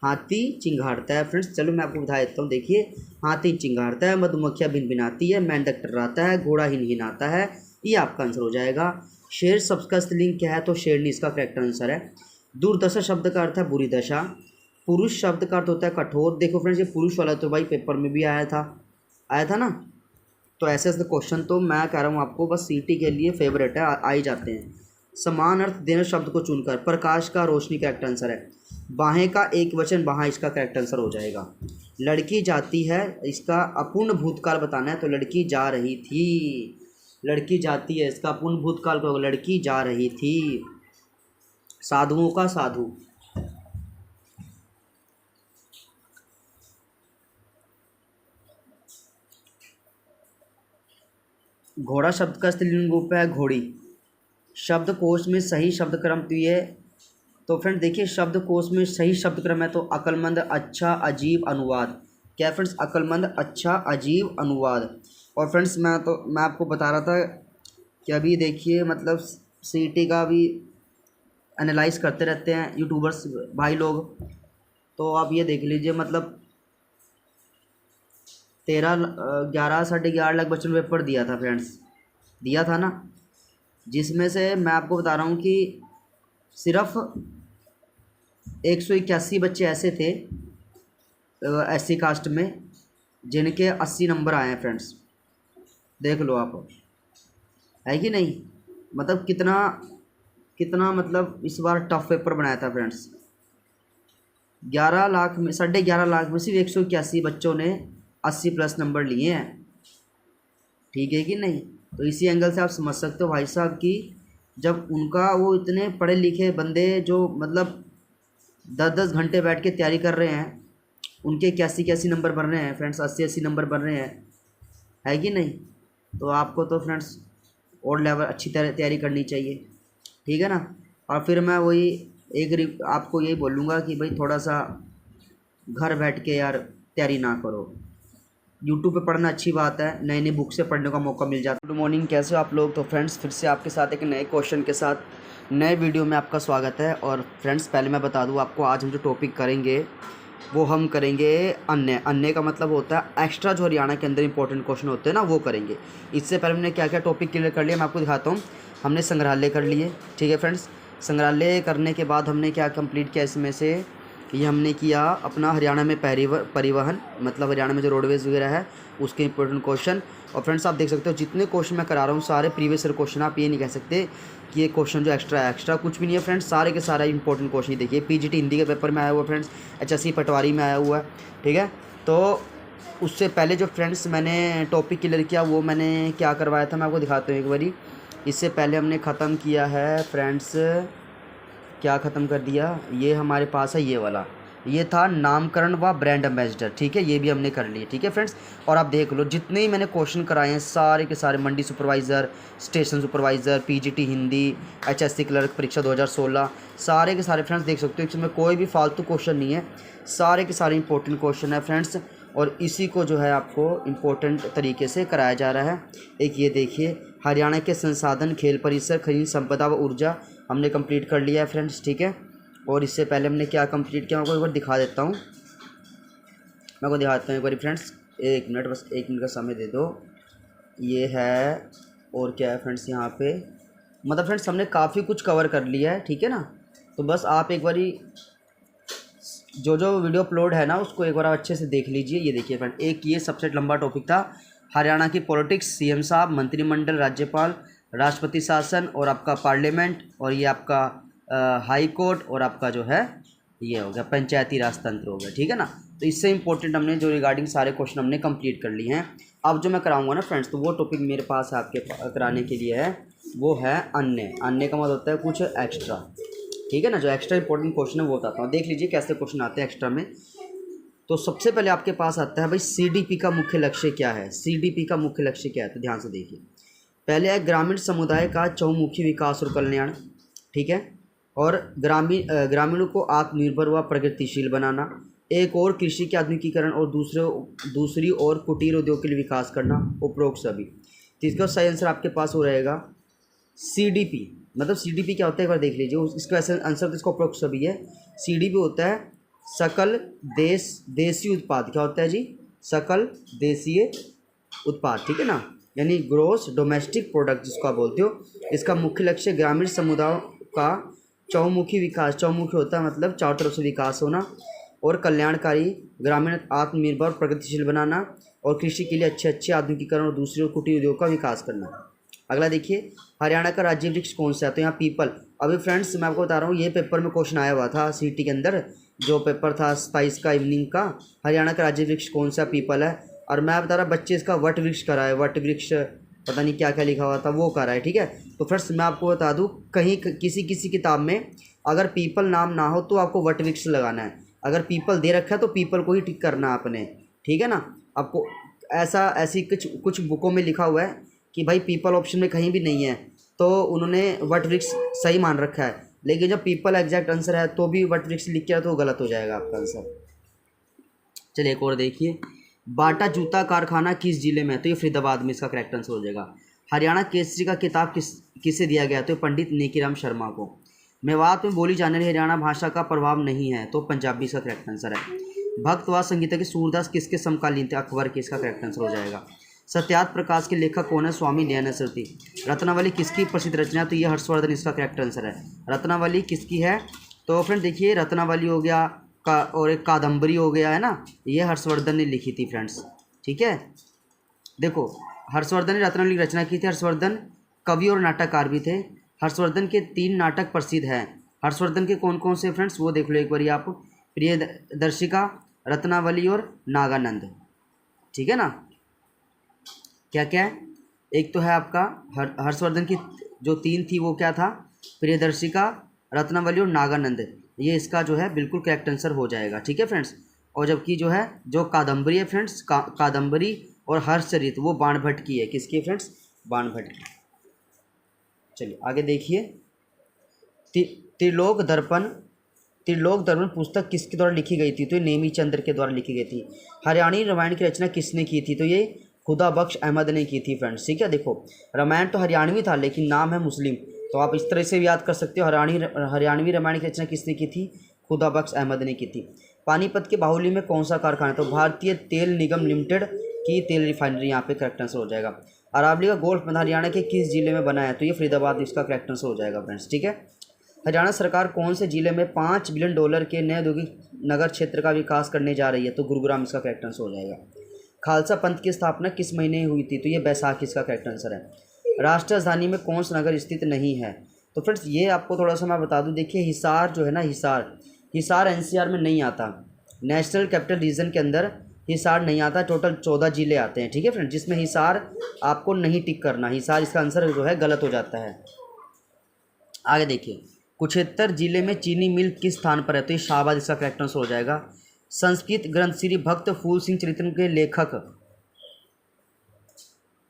हाथी चिंघाड़ता है फ्रेंड्स। चलो मैं आपको बता देता हूँ। देखिए हाथी चिंघाड़ता है, मधुमक्खियाँ भिनभिनाती है, मेंढक टर्राता है, घोड़ा हिनहिनाता है, ये आपका आंसर हो जाएगा। शेर शब्द का स्त्रीलिंग क्या है? तो शेरनी इसका करेक्ट आंसर है। दुर्दशा शब्द का अर्थ है बुरी दशा। पुरुष शब्द का अर्थ होता है कठोर। देखो फ्रेंड्स ये पुरुष वाला तो भाई पेपर में भी आया था ना, तो ऐसे ऐसे क्वेश्चन तो मैं कह रहा हूँ आपको बस सीटी के लिए फेवरेट है, आ ही जाते हैं। समान अर्थ देने शब्द को चुनकर। प्रकाश का रोशनी करेक्ट आंसर है। बाहें का एक वचन बाहाँ, इसका करेक्ट आंसर हो जाएगा। लड़की जाती है, इसका अपूर्ण भूतकाल बताना है, तो लड़की जा रही थी। लड़की जाती है, इसका अपूर्ण भूतकाल क्या होगा? लड़की जा रही थी। साधुओं का साधु। घोड़ा शब्द का स्त्रीलिंग रूप है घोड़ी। शब्दकोश में सही शब्द क्रम तो ये, तो फ्रेंड देखिए शब्दकोश में सही शब्द क्रम है तो अक्लमंद, अच्छा, अजीब, अनुवाद। क्या फ्रेंड्स? अक्लमंद, अच्छा, अजीब, अनुवाद। और फ्रेंड्स मैं आपको बता रहा था कि अभी देखिए मतलब सीटी का भी एनालाइज करते रहते हैं यूट्यूबर्स भाई लोग, तो आप ये देख लीजिए मतलब 11 साढ़े 11 लाख बच्चों ने पेपर दिया था फ्रेंड्स, दिया था ना, जिसमें से मैं आपको बता रहा हूँ कि सिर्फ 181 बच्चे ऐसे थे एससी कास्ट में जिनके 80 नंबर आए हैं फ्रेंड्स। देख लो आप, है कि नहीं? मतलब कितना कितना मतलब इस बार टफ पेपर बनाया था फ्रेंड्स। 11 लाख में, साढ़े 11 लाख में सिर्फ 181 बच्चों ने 80 प्लस नंबर लिए हैं। ठीक है कि नहीं? तो इसी एंगल से आप समझ सकते हो भाई साहब कि जब उनका वो इतने पढ़े लिखे बंदे जो मतलब 10-10 घंटे बैठ के तैयारी कर रहे हैं, उनके 81 नंबर बन रहे हैं फ्रेंड्स, 80 नंबर बन रहे हैं, है कि नहीं? तो आपको तो फ्रेंड्स और लेवल अच्छी तरह तैयारी करनी चाहिए, ठीक है ना। और फिर मैं वही आपको यही बोलूँगा कि भाई थोड़ा सा घर बैठ के यार तैयारी ना करो। यूट्यूब पे पढ़ना अच्छी बात है, नई नई बुक से पढ़ने का मौका मिल जाता है। गुड मॉर्निंग, कैसे हो आप लोग? तो फ्रेंड्स फिर से आपके साथ एक नए क्वेश्चन के साथ नए वीडियो में आपका स्वागत है। और फ्रेंड्स पहले मैं बता दूं आपको, आज हम जो टॉपिक करेंगे वो हम करेंगे अन्य। अन्य का मतलब होता है एक्स्ट्रा, जो हरियाणा के अंदर इंपॉर्टेंट क्वेश्चन होते हैं ना, वो करेंगे। इससे पहले हमने क्या क्या टॉपिक क्लियर कर लिया मैं आपको दिखाता हूँ। हमने संग्रहालय कर लिए, ठीक है फ्रेंड्स। संग्रहालय करने के बाद हमने क्या कंप्लीट किया, इसमें से ये हमने किया अपना हरियाणा में परिवहन, मतलब हरियाणा में जो रोडवेज़ वगैरह है उसके इंपॉर्टेंट क्वेश्चन। और फ्रेंड्स आप देख सकते हो जितने क्वेश्चन मैं करा रहा हूँ सारे प्रीवियस ईयर क्वेश्चन। आप ये नहीं कह सकते कि ये क्वेश्चन जो एक्स्ट्रा कुछ भी नहीं है फ्रेंड्स, सारे के सारे इंपॉर्टेंट क्वेश्चन। देखिए पीजीटी हिंदी के पेपर में आया हुआ है फ्रेंड्स, एचएससी पटवारी में आया हुआ है, ठीक है। तो उससे पहले जो फ्रेंड्स मैंने टॉपिक क्लियर किया वो मैंने क्या करवाया था मैं आपको दिखाता हूँ एक बारी। इससे पहले हमने ख़त्म किया है फ्रेंड्स, क्या ख़त्म कर दिया, ये हमारे पास है ये वाला, ये था नामकरण व ब्रांड एम्बेसडर, ठीक है, ये भी हमने कर लिए, ठीक है फ्रेंड्स। और आप देख लो जितने ही मैंने क्वेश्चन कराए हैं सारे के सारे, mandi supervisor, station supervisor, PGT Hindi, HSC clerk परीक्षा 2016, सारे के सारे फ्रेंड्स देख सकते हो, इसमें कोई भी फालतू क्वेश्चन नहीं है, सारे के सारे इंपॉर्टेंट क्वेश्चन है फ्रेंड्स। और इसी को जो है आपको इम्पोर्टेंट तरीके से कराया जा रहा है। एक ये देखिए, हरियाणा के संसाधन, खेल परिसर, खनिज संपदा व ऊर्जा हमने कंप्लीट कर लिया है फ्रेंड्स, ठीक है। और इससे पहले हमने क्या कंप्लीट किया, मैं आपको एक बार दिखा देता हूँ, मैं आपको दिखाता हूँ एक बार फ्रेंड्स, एक मिनट, बस एक मिनट का समय दे दो। ये है, और क्या है फ्रेंड्स यहाँ पे, मतलब फ्रेंड्स हमने काफ़ी कुछ कवर कर लिया है, ठीक है ना। तो बस आप एक बारी जो जो वीडियो अपलोड है ना उसको एक बार आप अच्छे से देख लीजिए। ये देखिए फ्रेंड, एक ये सबसे लंबा टॉपिक था, हरियाणा की पॉलिटिक्स, सीएम साहब, मंत्रिमंडल, राज्यपाल, राष्ट्रपति शासन और आपका पार्लियामेंट, और ये आपका हाई कोर्ट, और आपका जो है ये हो गया पंचायती राज तंत्र हो गया, ठीक है ना। तो इससे इंपॉर्टेंट हमने जो रिगार्डिंग सारे क्वेश्चन हमने कंप्लीट कर लिए हैं। अब जो मैं कराऊंगा ना फ्रेंड्स, तो वो टॉपिक मेरे पास आपके कराने के लिए है, वो है अन्य। अन्य का मतलब होता है कुछ एक्स्ट्रा, ठीक है ना। जो एक्स्ट्रा इंपॉर्टेंट क्वेश्चन है वो बताता हूँ, देख लीजिए कैसे क्वेश्चन आते हैं एक्स्ट्रा में। तो सबसे पहले आपके पास आता है भाई, सीडीपी का मुख्य लक्ष्य क्या है। सीडीपी का मुख्य लक्ष्य क्या है, तो ध्यान से देखिए। पहले है ग्रामीण समुदाय का चहुमुखी विकास और कल्याण, ठीक है, और ग्रामीणों को आत्मनिर्भर व प्रगतिशील बनाना। एक और कृषि के आधुनिकीकरण, और दूसरी ओर कुटीर उद्योग के लिए विकास करना, उपरोक्त सभी। तो इसका सही आंसर आपके पास हो रहेगा सीडीपी। मतलब सीडीपी क्या होता है एक बार देख लीजिए, इसका ऐसा आंसर तो इसका उपरोक्त सभी है। सीडीपी होता है सकल देसी उत्पाद, क्या होता है जी, सकल देशीय उत्पाद, ठीक है ना, यानी ग्रोस डोमेस्टिक प्रोडक्ट जिसको आप बोलते हो। इसका मुख्य लक्ष्य ग्रामीण समुदायों का चौमुखी विकास, चौमुखी होता है मतलब चारों तरफ से विकास होना, और कल्याणकारी, ग्रामीण आत्मनिर्भर प्रगतिशील बनाना, और कृषि के लिए अच्छे आधुनिकीकरण, और दूसरी ओर कुटीर उद्योग का विकास करना। अगला देखिए, हरियाणा का राज्य वृक्ष कौन सा है, तो यहाँ पीपल। अभी फ्रेंड्स मैं आपको बता रहा हूँ, ये पेपर में क्वेश्चन आया हुआ था सीटी के अंदर, जो पेपर था 27 का इवनिंग का, हरियाणा का राज्य वृक्ष कौन सा, पीपल है। और मैं बता रहा बच्चे इसका वट वृक्ष करा है, वट वृक्ष पता नहीं क्या क्या लिखा हुआ था वो करा है, ठीक है। तो फ्रेंड्स मैं आपको बता दूँ, कहीं किसी किताब में अगर पीपल नाम ना हो तो आपको वट वृक्ष लगाना है, अगर पीपल दे रखा है तो पीपल को ही टिक करना है आपने, ठीक है ना। आपको ऐसी कुछ बुकों में लिखा हुआ है कि भाई पीपल ऑप्शन में कहीं भी नहीं है, तो उन्होंने वट वृक्ष सही मान रखा है, लेकिन जब पीपल एग्जैक्ट आंसर है तो भी वट वृक्ष लिख के तो गलत हो जाएगा आपका आंसर। चलिए एक और देखिए, बाटा जूता कारखाना किस जिले में है, तो ये फरीदाबाद में इसका करेक्ट आंसर हो जाएगा। हरियाणा केसरी का किताब किसे दिया गया, तो पंडित नेकीराम शर्मा को। मेवात में बोली जाने वाली हरियाणा भाषा का प्रभाव नहीं है, तो पंजाबी इसका करेक्ट आंसर है। भक्त व संगीता के सूरदास किसके समकालीन थे, अकबर के, इसका करेक्ट आंसर हो जाएगा। सत्यार्थ प्रकाश के लेखक कौन है, स्वामी दयानंद सरस्वती। रत्नावली किसकी प्रसिद्ध रचना है, तो ये हर्षवर्धन इसका करेक्ट आंसर है। रत्नावली किसकी है, तो फ्रेंड देखिए रत्नावली हो गया का, और एक कादम्बरी हो गया है ना, ये हर्षवर्धन ने लिखी थी फ्रेंड्स, ठीक है। देखो हर्षवर्धन ने रत्नावली की रचना की थी। हर्षवर्धन कवि और नाटककार भी थे। हर्षवर्धन के 3 नाटक प्रसिद्ध हैं। हर्षवर्धन के कौन कौन से फ्रेंड्स वो देख लो एक बार आप, प्रियदर्शिका, रत्नावली और नागानंद, ठीक है ना। क्या क्या है, एक तो है आपका हर्षवर्धन की जो 3 थी वो क्या था, प्रियदर्शिका, रत्नावली और नागानंद, ये इसका जो है बिल्कुल करेक्ट आंसर हो जाएगा, ठीक है फ्रेंड्स। और जबकि जो है जो कादम्बरी है फ्रेंड्स, कादम्बरी और हर्षचरित वो बाणभट्ट की है, किसकी है फ्रेंड्स, बाणभट्ट की। चलिए आगे देखिए, त्रिलोक दर्पण पुस्तक किसके द्वारा लिखी गई थी, तो ये नेमी चंद्र के द्वारा लिखी गई थी। हरियाणी रामायण की रचना किसने की थी, तो ये खुदा बख्श अहमद ने की थी फ्रेंड्स, ठीक है। देखो रामायण तो हरियाणवी था लेकिन नाम है मुस्लिम, तो आप इस तरह से भी याद कर सकते हो। हरियाणवी रामायण की रचना किसने की थी, खुदा बख्श अहमद ने की थी। पानीपत के बाहुली में कौन सा कारखाना, तो भारतीय तेल निगम लिमिटेड की तेल रिफाइनरी यहाँ पे करेक्ट आंसर हो जाएगा। अरावली का गोल्फ मैदान हरियाणा के किस जिले में बना है, तो ये फरीदाबाद इसका करेक्ट आंसर हो जाएगा फ्रेंड्स, ठीक है। हरियाणा सरकार कौन से जिले में $5 बिलियन के नए औद्योगिक नगर क्षेत्र का विकास करने जा रही है, तो गुरुग्राम इसका करेक्ट आंसर हो जाएगा। खालसा पंथ की स्थापना किस महीने हुई थी, तो ये बैसाखी इसका करेक्ट आंसर है। राष्ट्रीय राजधानी में कौन सा नगर स्थित नहीं है, तो फ्रेंड्स ये आपको थोड़ा सा मैं बता दूं, देखिए हिसार जो है ना, हिसार एनसीआर में नहीं आता, नेशनल कैपिटल रीजन के अंदर हिसार नहीं आता। टोटल 14 जिले आते हैं, ठीक है फ्रेंड, जिसमें हिसार आपको नहीं टिक करना, हिसार इसका आंसर जो है गलत हो जाता है। आगे देखिए, कुरुक्षेत्र जिले में चीनी मिल किस स्थान पर है? तो ये शाहबाद इसका करेक्ट आंसर हो जाएगा। संस्कृत ग्रंथ श्री भक्त फूल सिंह चरित्र के लेखक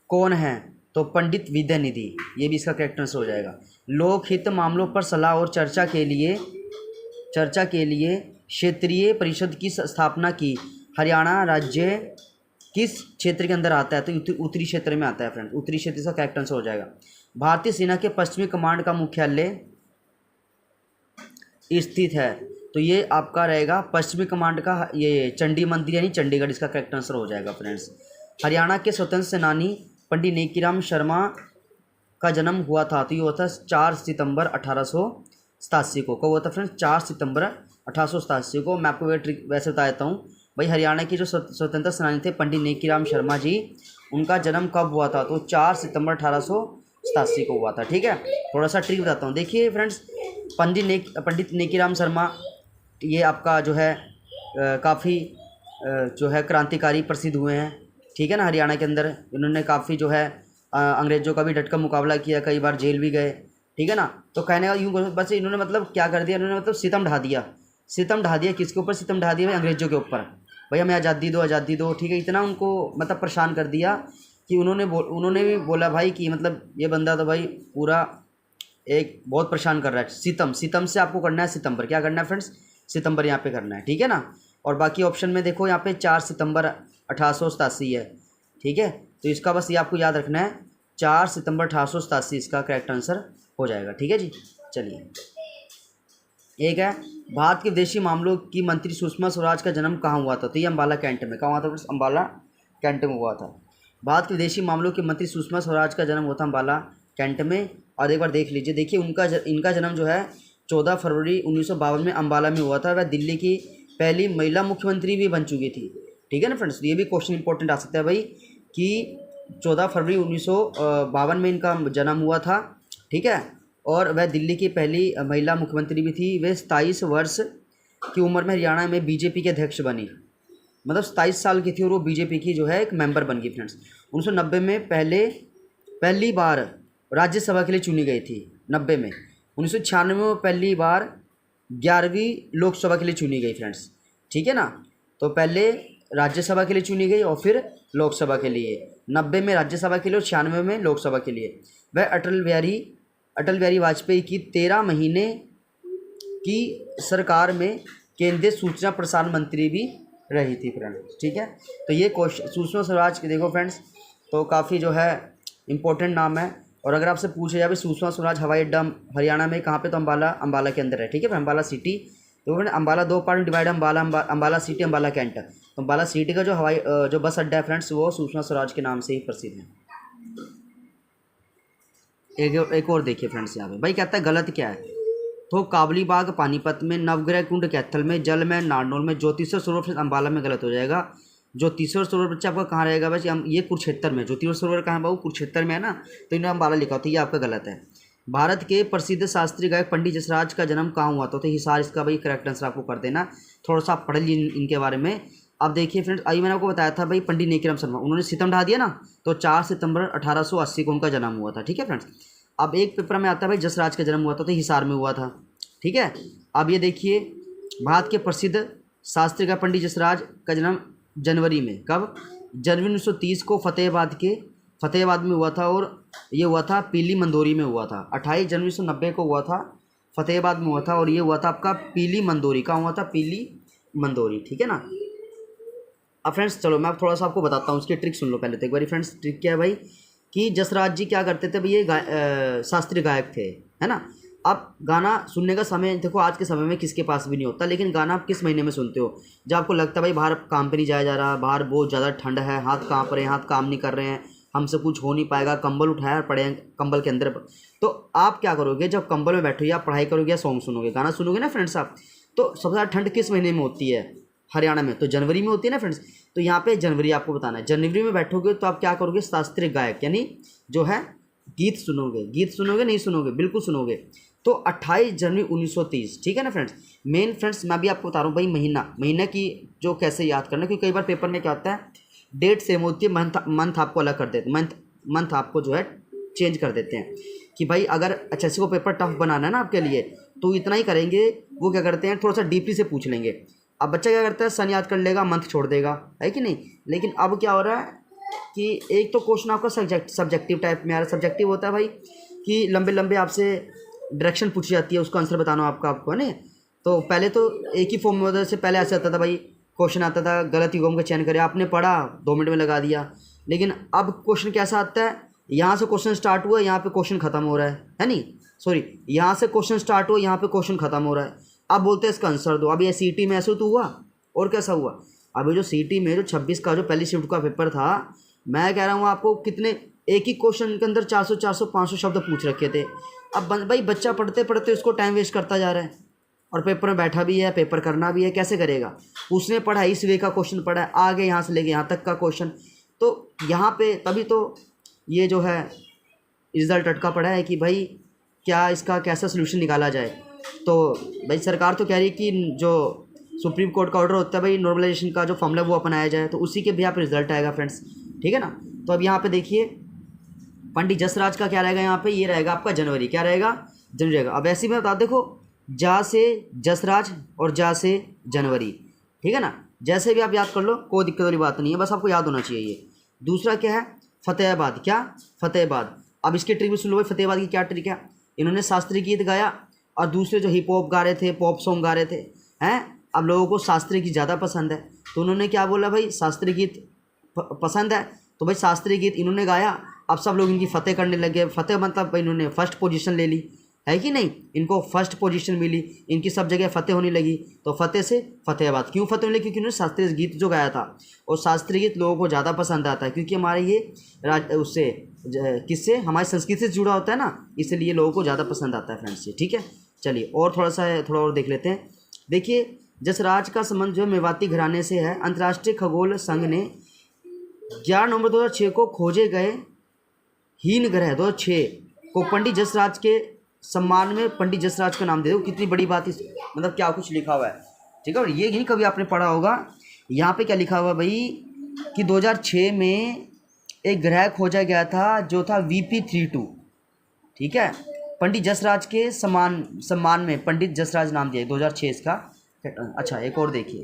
कौन है? तो पंडित विद्यानिधि, ये भी इसका करेक्ट आंसर हो जाएगा। लोकहित मामलों पर सलाह और चर्चा के लिए क्षेत्रीय परिषद की स्थापना की। हरियाणा राज्य किस क्षेत्र के अंदर आता है? तो उत्तरी क्षेत्र में आता है फ्रेंड्स, उत्तरी क्षेत्र इसका करेक्ट आंसर हो जाएगा। भारतीय सेना के पश्चिमी कमांड का मुख्यालय स्थित है? तो ये आपका रहेगा पश्चिमी कमांड का ये चंडी मंदिर यानी चंडीगढ़, इसका करेक्ट आंसर हो जाएगा फ्रेंड्स। हरियाणा के स्वतंत्र सेनानी पंडित नेकीराम शर्मा का जन्म हुआ था? तो ये हुआ था 4 सितंबर 1887 को। कब हुआ था फ्रेंड्स? 4 सितंबर 1887 को। मैं आपको ट्रिक वैसे बता देता हूँ भाई, हरियाणा के जो स्वतंत्र सेनानी थे पंडित नेकीराम शर्मा जी, उनका जन्म कब हुआ था? तो 4 सितंबर 1887 को हुआ था। ठीक है, थोड़ा सा ट्रिक बताता हूँ। देखिए फ्रेंड्स, पंडित नेकीराम शर्मा ये आपका जो है काफ़ी जो है क्रांतिकारी प्रसिद्ध हुए हैं। ठीक है ना, हरियाणा के अंदर इन्होंने काफ़ी जो है अंग्रेज़ों का भी डट कर मुकाबला किया, कई बार जेल भी गए। ठीक है ना, तो कहने का यूँ बस इन्होंने मतलब क्या कर दिया, इन्होंने मतलब सितम ढा दिया। किसके ऊपर सितम ढा दिया भाई? अंग्रेज़ों के ऊपर। भाई हमें आज़ादी दो। ठीक है, इतना उनको मतलब परेशान कर दिया कि उन्होंने भी बोला भाई कि मतलब ये बंदा तो भाई पूरा एक बहुत परेशान कर रहा है। सितम से आपको करना है सितंबर, क्या करना है फ्रेंड्स? सितंबर यहाँ पे करना है। ठीक है ना, और बाकी ऑप्शन में देखो यहाँ पे 4 सितंबर 1887 है। ठीक है, तो इसका बस ये आपको याद रखना है, 4 सितंबर 1887 इसका करेक्ट आंसर हो जाएगा। ठीक है जी, चलिए। एक है भारत के विदेशी मामलों की मंत्री सुषमा स्वराज का जन्म कहाँ हुआ था? तो ये अम्बाला कैंट में। कहाँ हुआ था फ्रेंड्स? अम्बाला कैंट में हुआ था। भारत के विदेशी मामलों के मंत्री सुषमा स्वराज का जन्म हुआ था अम्बाला कैंट में। और एक बार देख लीजिए, देखिए इनका जन्म जो है 14 फरवरी 1952 में अम्बाला में हुआ था। वह दिल्ली की पहली महिला मुख्यमंत्री भी बन चुकी थी। ठीक है ना फ्रेंड्स, ये भी क्वेश्चन इंपॉर्टेंट आ सकता है भाई कि 14 फरवरी 1952 में इनका जन्म हुआ था। ठीक है, और वह दिल्ली की पहली महिला मुख्यमंत्री भी थी। वे 27 वर्ष की उम्र में हरियाणा में बीजेपी के अध्यक्ष बनी। मतलब 27 साल की थी और वो बीजेपी की जो है एक मेंबर बन गई फ्रेंड्स। 1990 में पहली बार राज्यसभा के लिए चुनी गई थी। 90 में 1996 में पहली बार 11वीं लोकसभा के लिए चुनी गई फ्रेंड्स। ठीक है ना, तो पहले राज्यसभा के लिए चुनी गई और फिर लोकसभा के लिए। 90 में राज्यसभा के लिए और 96 में लोकसभा के लिए। वह अटल बिहारी वाजपेयी की 13 महीने की सरकार में केंद्रीय सूचना प्रसारण मंत्री भी रही थी फ्रेंड्स। ठीक है, तो ये क्वेश्चन सुषमा स्वराज के देखो फ्रेंड्स, तो काफ़ी जो है इम्पोर्टेंट नाम है। और अगर आपसे पूछे जाए सुषमा स्वराज हवाई अड्डा हरियाणा में कहाँ पे? तो अम्बाला के अंदर है। ठीक है, अम्बाला सिटी। तो फ्रेंड अम्बाला 2 पार्ट में डिवाइड है, अम्बाला सिटी, अम्बाला कैंट। तो अम्बाला सिटी का जो बस अड्डा है फ्रेंड्स, वो सुषमा स्वराज के नाम से ही प्रसिद्ध है। एक और देखिए फ्रेंड्स, यहाँ पे भाई कहता है गलत क्या है? तो काबली बाग पानीपत में, नवग्रह कुंड कैथल में, जल में नारनौल में, ज्योतिश्वर सरोवर अम्बाला में गलत हो जाएगा। ज्योतिश्वर सरोवर बच्चा आपका कहाँ रहेगा वैसे? ये कुरुक्षेत्र में। ज्योतिश्वर सरोवर कहाँ है बाबू? कुरुक्षेत्र में है ना, तो इन्होंने अम्बाला लिखा होता है, ये आपका गलत है। भारत के प्रसिद्ध शास्त्रीय गायक पंडित जसराज का जन्म कहाँ हुआ था? तो हिसार इसका भाई करेक्ट आंसर आपको कर देना। थोड़ा सा आप पढ़ लीजिए इनके बारे में। अब देखिए फ्रेंड्स, अभी मैंने आपको बताया था भाई पंडित नेकीराम शर्मा, उन्होंने सितम ढा दिया ना, तो 4 सितंबर 1880 को उनका जन्म हुआ था। ठीक है फ्रेंड्स, अब एक पेपर में आता है भाई जसराज का जन्म हुआ था, तो हिसार में हुआ था। ठीक है, अब ये देखिए भारत के प्रसिद्ध शास्त्रीय गायक पंडित जसराज का जन्म जनवरी में, कब? जनवरी 1930 को फतेहाबाद में हुआ था। और ये हुआ था पीली मंदोरी में हुआ था। 28 जनवरी 1990 को हुआ था, फतेहाबाद में हुआ था। और ये हुआ था आपका पीली मंदोरी का हुआ था, पीली मंदोरी। ठीक है ना। अब फ्रेंड्स चलो मैं थोड़ा सा आपको बताता हूँ, उसकी ट्रिक सुन लो पहले तो एक बारी फ्रेंड्स। ट्रिक क्या है भाई कि जसराज जी क्या करते थे भाई, ये शास्त्रीय गायक थे, है ना। अब गाना सुनने का समय देखो आज के समय में किसके पास भी नहीं होता, लेकिन गाना आप किस महीने में सुनते हो? जब आपको लगता है भाई बाहर काम पे नहीं जाया जा रहा, बाहर बहुत ज़्यादा ठंड है, हाथ काँप रहे हैं, हाथ काम नहीं कर रहे हैं, हमसे कुछ हो नहीं पाएगा, कंबल उठाया पड़े हैं कंबल के अंदर, तो आप क्या करोगे? जब कंबल में बैठो या पढ़ाई करोगे या सॉन्ग सुनोगे, गाना सुनोगे ना फ्रेंड्स आप, तो सबसे ज़्यादा ठंड किस महीने में होती है हरियाणा में? तो जनवरी में होती है ना फ्रेंड्स। तो यहाँ पे जनवरी आपको बताना है। जनवरी में बैठोगे तो आप क्या करोगे? शास्त्रीय गायक यानी जो है गीत सुनोगे नहीं सुनोगे? बिल्कुल सुनोगे। तो 28 जनवरी 1930, ठीक है ना फ्रेंड्स। मेन फ्रेंड्स मैं भी आपको बता रहा हूँ भाई महीना की जो कैसे याद करना, क्योंकि कई बार पेपर में क्या होता है डेट सेम होती है, मंथ आपको अलग कर देते हैं, मंथ आपको जो है चेंज कर देते हैं कि भाई अगर HSC को पेपर टफ बनाना है ना आपके लिए, तो इतना ही करेंगे। वो क्या करते हैं, थोड़ा सा डीपली से पूछ लेंगे। अब बच्चा क्या करता है, सन याद कर लेगा, मंथ छोड़ देगा, है कि नहीं। लेकिन अब क्या हो रहा है कि एक तो क्वेश्चन आपका सब्जेक्टिव टाइप में आ रहा है। सब्जेक्टिव होता है भाई कि लंबे लंबे आपसे डायरेक्शन पूछी जाती है, उसका आंसर बताना आपको है ना। तो पहले तो एक ही फॉर्म में होता से पहले ऐसे आता था भाई, क्वेश्चन आता था गलत युग्म का चयन करें, आपने पढ़ा 2 मिनट में लगा दिया। लेकिन अब क्वेश्चन कैसा आता है, यहाँ से क्वेश्चन स्टार्ट हुआ, यहाँ पे क्वेश्चन खत्म हो रहा है नहीं, सॉरी, यहाँ से क्वेश्चन स्टार्ट हुआ, यहाँ पे क्वेश्चन खत्म हो रहा है। अब बोलते हैं इसका आंसर दो। अब ये सीटी में ऐसे तो हुआ, और कैसा हुआ। अभी जो सीटी में जो 26 का जो पहली शिफ्ट का पेपर था, मैं कह रहा हूँ आपको कितने, एक ही क्वेश्चन के अंदर 400 500 शब्द पूछ रखे थे। अब भाई बच्चा पढ़ते पढ़ते उसको टाइम वेस्ट करता जा रहा है, और पेपर में बैठा भी है, पेपर करना भी है, कैसे करेगा। उसने पढ़ा इस वे का क्वेश्चन पढ़ा है, आगे यहाँ से लेके यहाँ तक का क्वेश्चन, तो यहाँ पे तभी तो ये जो है रिज़ल्ट अटका पड़ा है कि भाई क्या इसका कैसा सोल्यूशन निकाला जाए। तो भाई सरकार तो कह रही है कि जो सुप्रीम कोर्ट का ऑर्डर होता है भाई, नॉर्मलाइजेशन का जो फॉर्मूला वो अपनाया जाए, तो उसी के भी यहाँ पे रिजल्ट आएगा फ्रेंड्स, ठीक है ना। तो अब यहाँ पे देखिए पंडित जसराज का क्या रहेगा, यहाँ पे ये रहेगा आपका जनवरी, क्या रहेगा, जनवरी रहेगा। अब ऐसे में बता देखो, जा से जसराज और जा से जनवरी, ठीक है ना। जैसे भी आप याद कर लो, कोई दिक्कत वाली बात नहीं है, बस आपको याद होना चाहिए ये। दूसरा क्या है, फतेहाबाद, क्या फतेहाबाद। अब इसकी ट्रिक भी सुन लो भाई, फतेहाबाद की क्या ट्रिक है। इन्होंने शास्त्रीय गीत गाया, और दूसरे जो हिप हॉप गा रहे थे, पॉप सॉन्ग गा रहे थे, हैं। अब लोगों को शास्त्रीय गीत ज़्यादा पसंद है, तो उन्होंने क्या बोला भाई, शास्त्रीय गीत पसंद है, तो भाई शास्त्रीय गीत इन्होंने गाया। अब सब लोग इनकी फतेह करने लगे। फतेह मतलब भाई इन्होंने फर्स्ट पोजीशन ले ली, है कि नहीं, इनको फर्स्ट पोजीशन मिली, इनकी सब जगह फतेह होने लगी। तो फतेह से फतेहाबाद, क्यों फतेह होने लगी, क्योंकि उन्होंने शास्त्रीय गीत जो गाया था, और शास्त्रीय गीत लोगों को ज़्यादा पसंद आता है, क्योंकि हमारे ये उससे किससे, हमारी संस्कृति से जुड़ा होता है ना, इसलिए लोगों को ज़्यादा पसंद आता है फ्रेंड्स ये, ठीक है। चलिए और थोड़ा और देख लेते हैं। देखिए जसराज का संबंध जो मेवाती घराने से है। अंतर्राष्ट्रीय खगोल संघ ने 11 नवंबर 2006 को खोजे गए हीन ग्रह 2006 को पंडित जसराज के सम्मान में पंडित जसराज का नाम दे दो। कितनी बड़ी बात है, मतलब क्या कुछ लिखा हुआ है, ठीक है। और ये नहीं कभी आपने पढ़ा होगा, यहाँ पे क्या लिखा हुआ भाई कि 2006 में एक ग्रह खोजा गया था जो था VP32, ठीक है। पंडित जसराज के सम्मान में पंडित जसराज नाम दिया 2006 इसका। अच्छा एक और देखिए,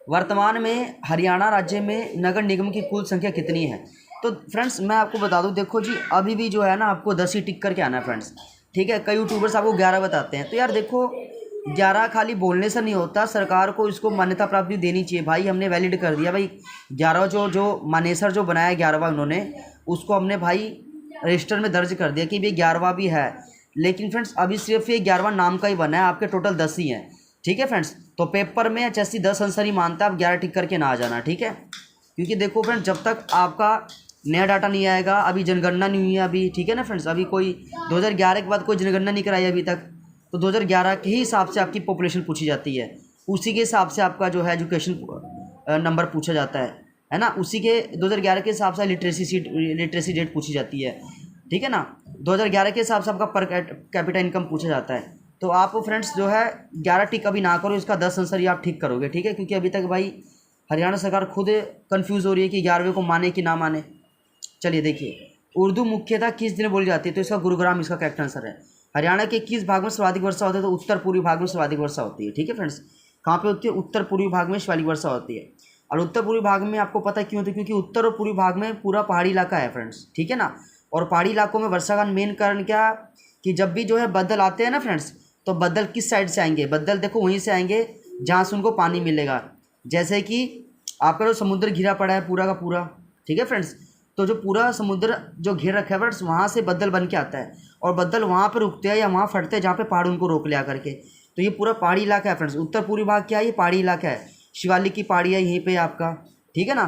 वर्तमान में हरियाणा राज्य में नगर निगम की कुल संख्या कितनी है। तो फ्रेंड्स मैं आपको बता दूं, देखो जी अभी भी जो है ना आपको 10 ही टिक करके आना है फ्रेंड्स, ठीक है। कई यूट्यूबर्स आपको 11 बताते हैं, तो यार देखो 11 खाली बोलने से नहीं होता, सरकार को इसको मान्यता प्राप्ति देनी चाहिए भाई। हमने वैलिड कर दिया भाई 11 जो मानेसर जो बनाया 11वां उन्होंने, उसको हमने भाई रजिस्टर में दर्ज कर दिया कि भाई 11वां भी है। लेकिन फ्रेंड्स अभी सिर्फ ये 11वां नाम का ही बना है, आपके टोटल 10 ही हैं, ठीक है फ्रेंड्स। तो पेपर में HSC 10 आंसर ही मानता है, आप 11 टिक करके ना आ जाना, ठीक है। क्योंकि देखो फ्रेंड्स जब तक आपका नया डाटा नहीं आएगा, अभी जनगणना नहीं हुई है अभी, ठीक है ना फ्रेंड्स। अभी कोई 2011 के बाद कोई जनगणना नहीं कराई अभी तक, तो 2011 के ही हिसाब से आपकी पॉपुलेशन पूछी जाती है, उसी के हिसाब से आपका जो है एजुकेशन नंबर पूछा जाता है ना। उसी के 2011 के हिसाब से लिटरेसी रेट पूछी जाती है, ठीक है ना। 2011 के हिसाब से आपका पर कैपिटा इनकम पूछा जाता है। तो आप फ्रेंड्स जो है 11 टिक अभी ना करो, इसका 10 आंसर ही आप ठीक करोगे, ठीक है। क्योंकि अभी तक भाई हरियाणा सरकार खुद कंफ्यूज हो रही है कि 11वें को माने कि ना माने। चलिए देखिए, उर्दू मुख्यतः किस दिन बोली जाती है, तो इसका गुरुग्राम इसका करेक्ट आंसर है। हरियाणा के किस भाग में सर्वाधिक वर्षा होती है, तो उत्तर पूर्वी भाग में सर्वाधिक वर्षा होती है, ठीक है फ्रेंड्स। कहाँ पे होती है, उत्तर पूर्वी भाग में सर्वाधिक वर्षा होती है। और उत्तर पूर्वी भाग में आपको पता है क्यों होती है, क्योंकि उत्तर और पूर्वी भाग में पूरा पहाड़ी इलाका है फ्रेंड्स, ठीक है ना। और पहाड़ी इलाकों में वर्षा का मेन कारण क्या, कि जब भी जो है बादल आते हैं ना फ्रेंड्स, तो बादल किस साइड से आएंगे, बादल देखो वहीं से आएंगे जहाँ से उनको पानी मिलेगा। जैसे कि आपका जो समुद्र घिरा पड़ा है पूरा का पूरा, ठीक है फ्रेंड्स, तो जो पूरा समुद्र जो घेर रखा है फ्रेंड्स, वहाँ से बदल बन के आता है, और बदल वहाँ पर रुकते हैं या वहाँ फटते हैं जहाँ पे पहाड़ उनको रोक लिया करके। तो ये पूरा पहाड़ी इलाका है फ्रेंड्स। उत्तर पूर्वी भाग क्या है, ये पहाड़ी इलाका है, शिवालिक की पहाड़ी है यहीं पे आपका, ठीक है ना।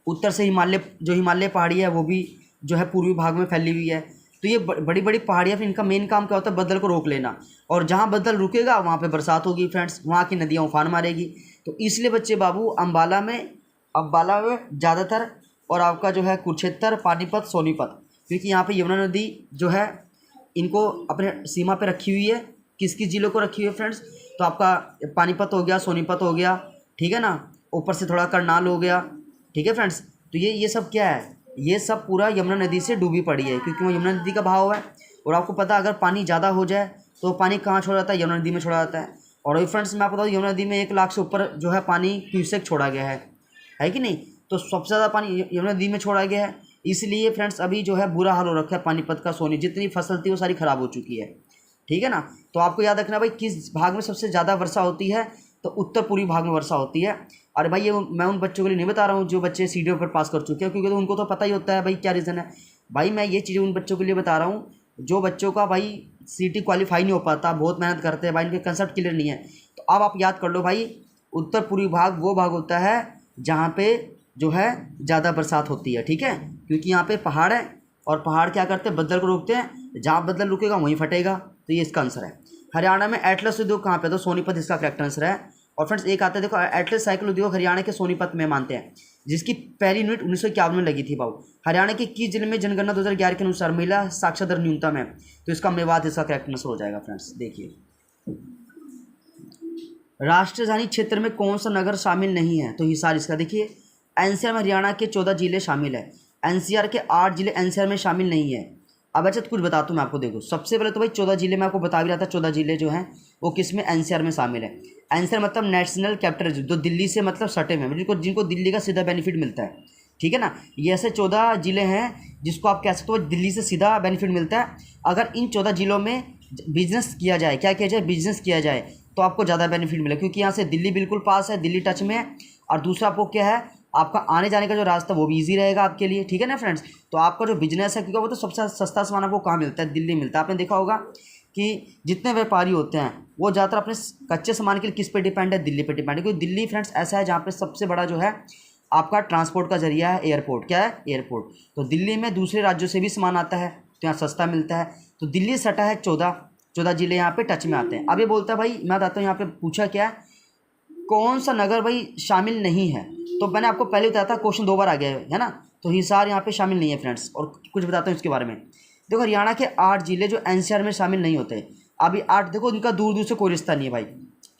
उत्तर से हिमालय पहाड़ी है वो भी जो है पूर्वी भाग में फैली हुई है। तो ये बड़ी बड़ी पहाड़ियाँ, फिर इनका मेन काम क्या होता है, बदल को रोक लेना, और जहाँ बदल रुकेगा वहाँ पे बरसात होगी फ्रेंड्स, वहाँ की नदियाँ उफान मारेगी। तो इसलिए बच्चे बाबू अम्बाला में ज़्यादातर, और आपका जो है कुरुक्षेत्र, पानीपत, सोनीपत, क्योंकि यहाँ पे यमुना नदी जो है इनको अपने सीमा पे रखी हुई है। किस किस जिलों को रखी हुई है फ्रेंड्स, तो आपका पानीपत हो गया, सोनीपत हो गया, ठीक है ना, ऊपर से थोड़ा करनाल हो गया, ठीक है फ्रेंड्स। तो ये सब क्या है, ये सब पूरा यमुना नदी से डूबी पड़ी है, क्योंकि वो यमुना नदी का बहाव है। और आपको पता है अगर पानी ज़्यादा हो जाए तो पानी कहाँ छोड़ा जाता है, यमुना नदी में छोड़ा जाता है। और अभी फ्रेंड्स मैं आपको बताऊँ यमुना नदी में 1 लाख से ऊपर जो है पानी क्यूसेक छोड़ा गया है कि नहीं। तो सबसे ज़्यादा पानी यमुना नदी में छोड़ा गया है, इसलिए फ्रेंड्स अभी जो है बुरा हाल हो रखा है पानीपत का। सोनी जितनी फसल थी वो सारी ख़राब हो चुकी है, ठीक है ना। तो आपको याद रखना भाई किस भाग में सबसे ज़्यादा वर्षा होती है, तो उत्तर पूर्वी भाग में वर्षा होती है। और भाई ये मैं उन बच्चों के लिए नहीं बता रहा हूँ जो बच्चे सीडीओ पर पास कर चुके हैं, क्योंकि तो उनको तो पता ही होता है भाई क्या रीज़न है। भाई मैं ये चीज़ें उन बच्चों के लिए बता रहा हूँ जो बच्चों का भाई सीटी क्वालिफाई नहीं हो पाता, बहुत मेहनत करते हैं भाई, इनके कंसेप्ट क्लियर नहीं है। तो अब आप याद कर लो भाई, उत्तर पूर्वी भाग वो भाग होता है जहाँ पे जो है ज़्यादा बरसात होती है, ठीक है। क्योंकि यहाँ पे पहाड़ है और पहाड़ क्या करते हैं, बदल को रोकते हैं, जहाँ बदल रुकेगा वहीं फटेगा। तो ये इसका आंसर है। हरियाणा में एटलस उद्योग कहाँ पे, तो सोनीपत इसका करेक्ट आंसर है। और फ्रेंड्स एक आता है देखो, एटलस साइकिल उद्योग हरियाणा के सोनीपत में मानते हैं, जिसकी पहली यूनिट 1951 में लगी थी भाव। हरियाणा के किस जिले में जनगणना 2011 के अनुसार महिला साक्षरता दर न्यूनतम है, तो इसका मेवात इसका करेक्ट आंसर हो जाएगा। फ्रेंड्स देखिए, राष्ट्रीय राजधानी क्षेत्र में कौन सा नगर शामिल नहीं है, तो हिसार इसका। देखिए एनसीआर में हरियाणा के 14 जिले शामिल है, एनसीआर के 8 जिले एनसीआर में शामिल नहीं है। अब अच्छा तो कुछ बताता हूँ मैं आपको, देखो सबसे पहले तो भाई 14 जिले मैं आपको बता भी रहा था, 14 जिले जो हैं वो किस में, एनसीआर में शामिल है। एनसीआर मतलब नेशनल कैपिटल, जो दिल्ली से मतलब सटे में, जिनको दिल्ली का सीधा बेनिफिट मिलता है, ठीक है ना। ये ऐसे 14 जिले हैं जिसको आप कह सकते हो दिल्ली से सीधा बेनिफिट मिलता है। अगर इन 14 जिलों में बिजनेस किया जाए, क्या किया जाए, बिजनेस किया जाए, तो आपको ज़्यादा बेनिफिट मिलेगा, क्योंकि यहाँ से दिल्ली बिल्कुल पास है, दिल्ली टच में है। और दूसरा आपको क्या है, आपका आने जाने का जो रास्ता वो भी ईजी रहेगा आपके लिए, ठीक है ना फ्रेंड्स। तो आपका जो बिजनेस है, क्योंकि वो तो सबसे सस्ता सामान आपको कहाँ मिलता है, दिल्ली मिलता है। आपने देखा होगा कि जितने व्यापारी होते हैं वो ज़्यादातर अपने कच्चे सामान के लिए किस पे डिपेंड है, दिल्ली पे डिपेंड है। क्योंकि दिल्ली फ्रेंड्स ऐसा है जहाँ पे सबसे बड़ा जो है आपका ट्रांसपोर्ट का जरिया है एयरपोर्ट। क्या है, एयरपोर्ट। तो दिल्ली में दूसरे राज्यों से भी सामान आता है तो यहाँ सस्ता मिलता है। तो दिल्ली सटा है 14 जिले यहाँ पे टच में आते हैं। अब ये बोलता है भाई, मैं बताता हूँ यहाँ पे पूछा क्या है, कौन सा नगर भाई शामिल नहीं है। तो मैंने आपको पहले बताया था, क्वेश्चन 2 बार आ गया है ना। तो हिसार यहाँ पे शामिल नहीं है फ्रेंड्स। और कुछ बताता हूँ इसके बारे में। देखो हरियाणा के 8 जिले जो एनसीआर में शामिल नहीं होते, अभी 8 देखो, इनका दूर दूर से कोई रिश्ता नहीं है भाई।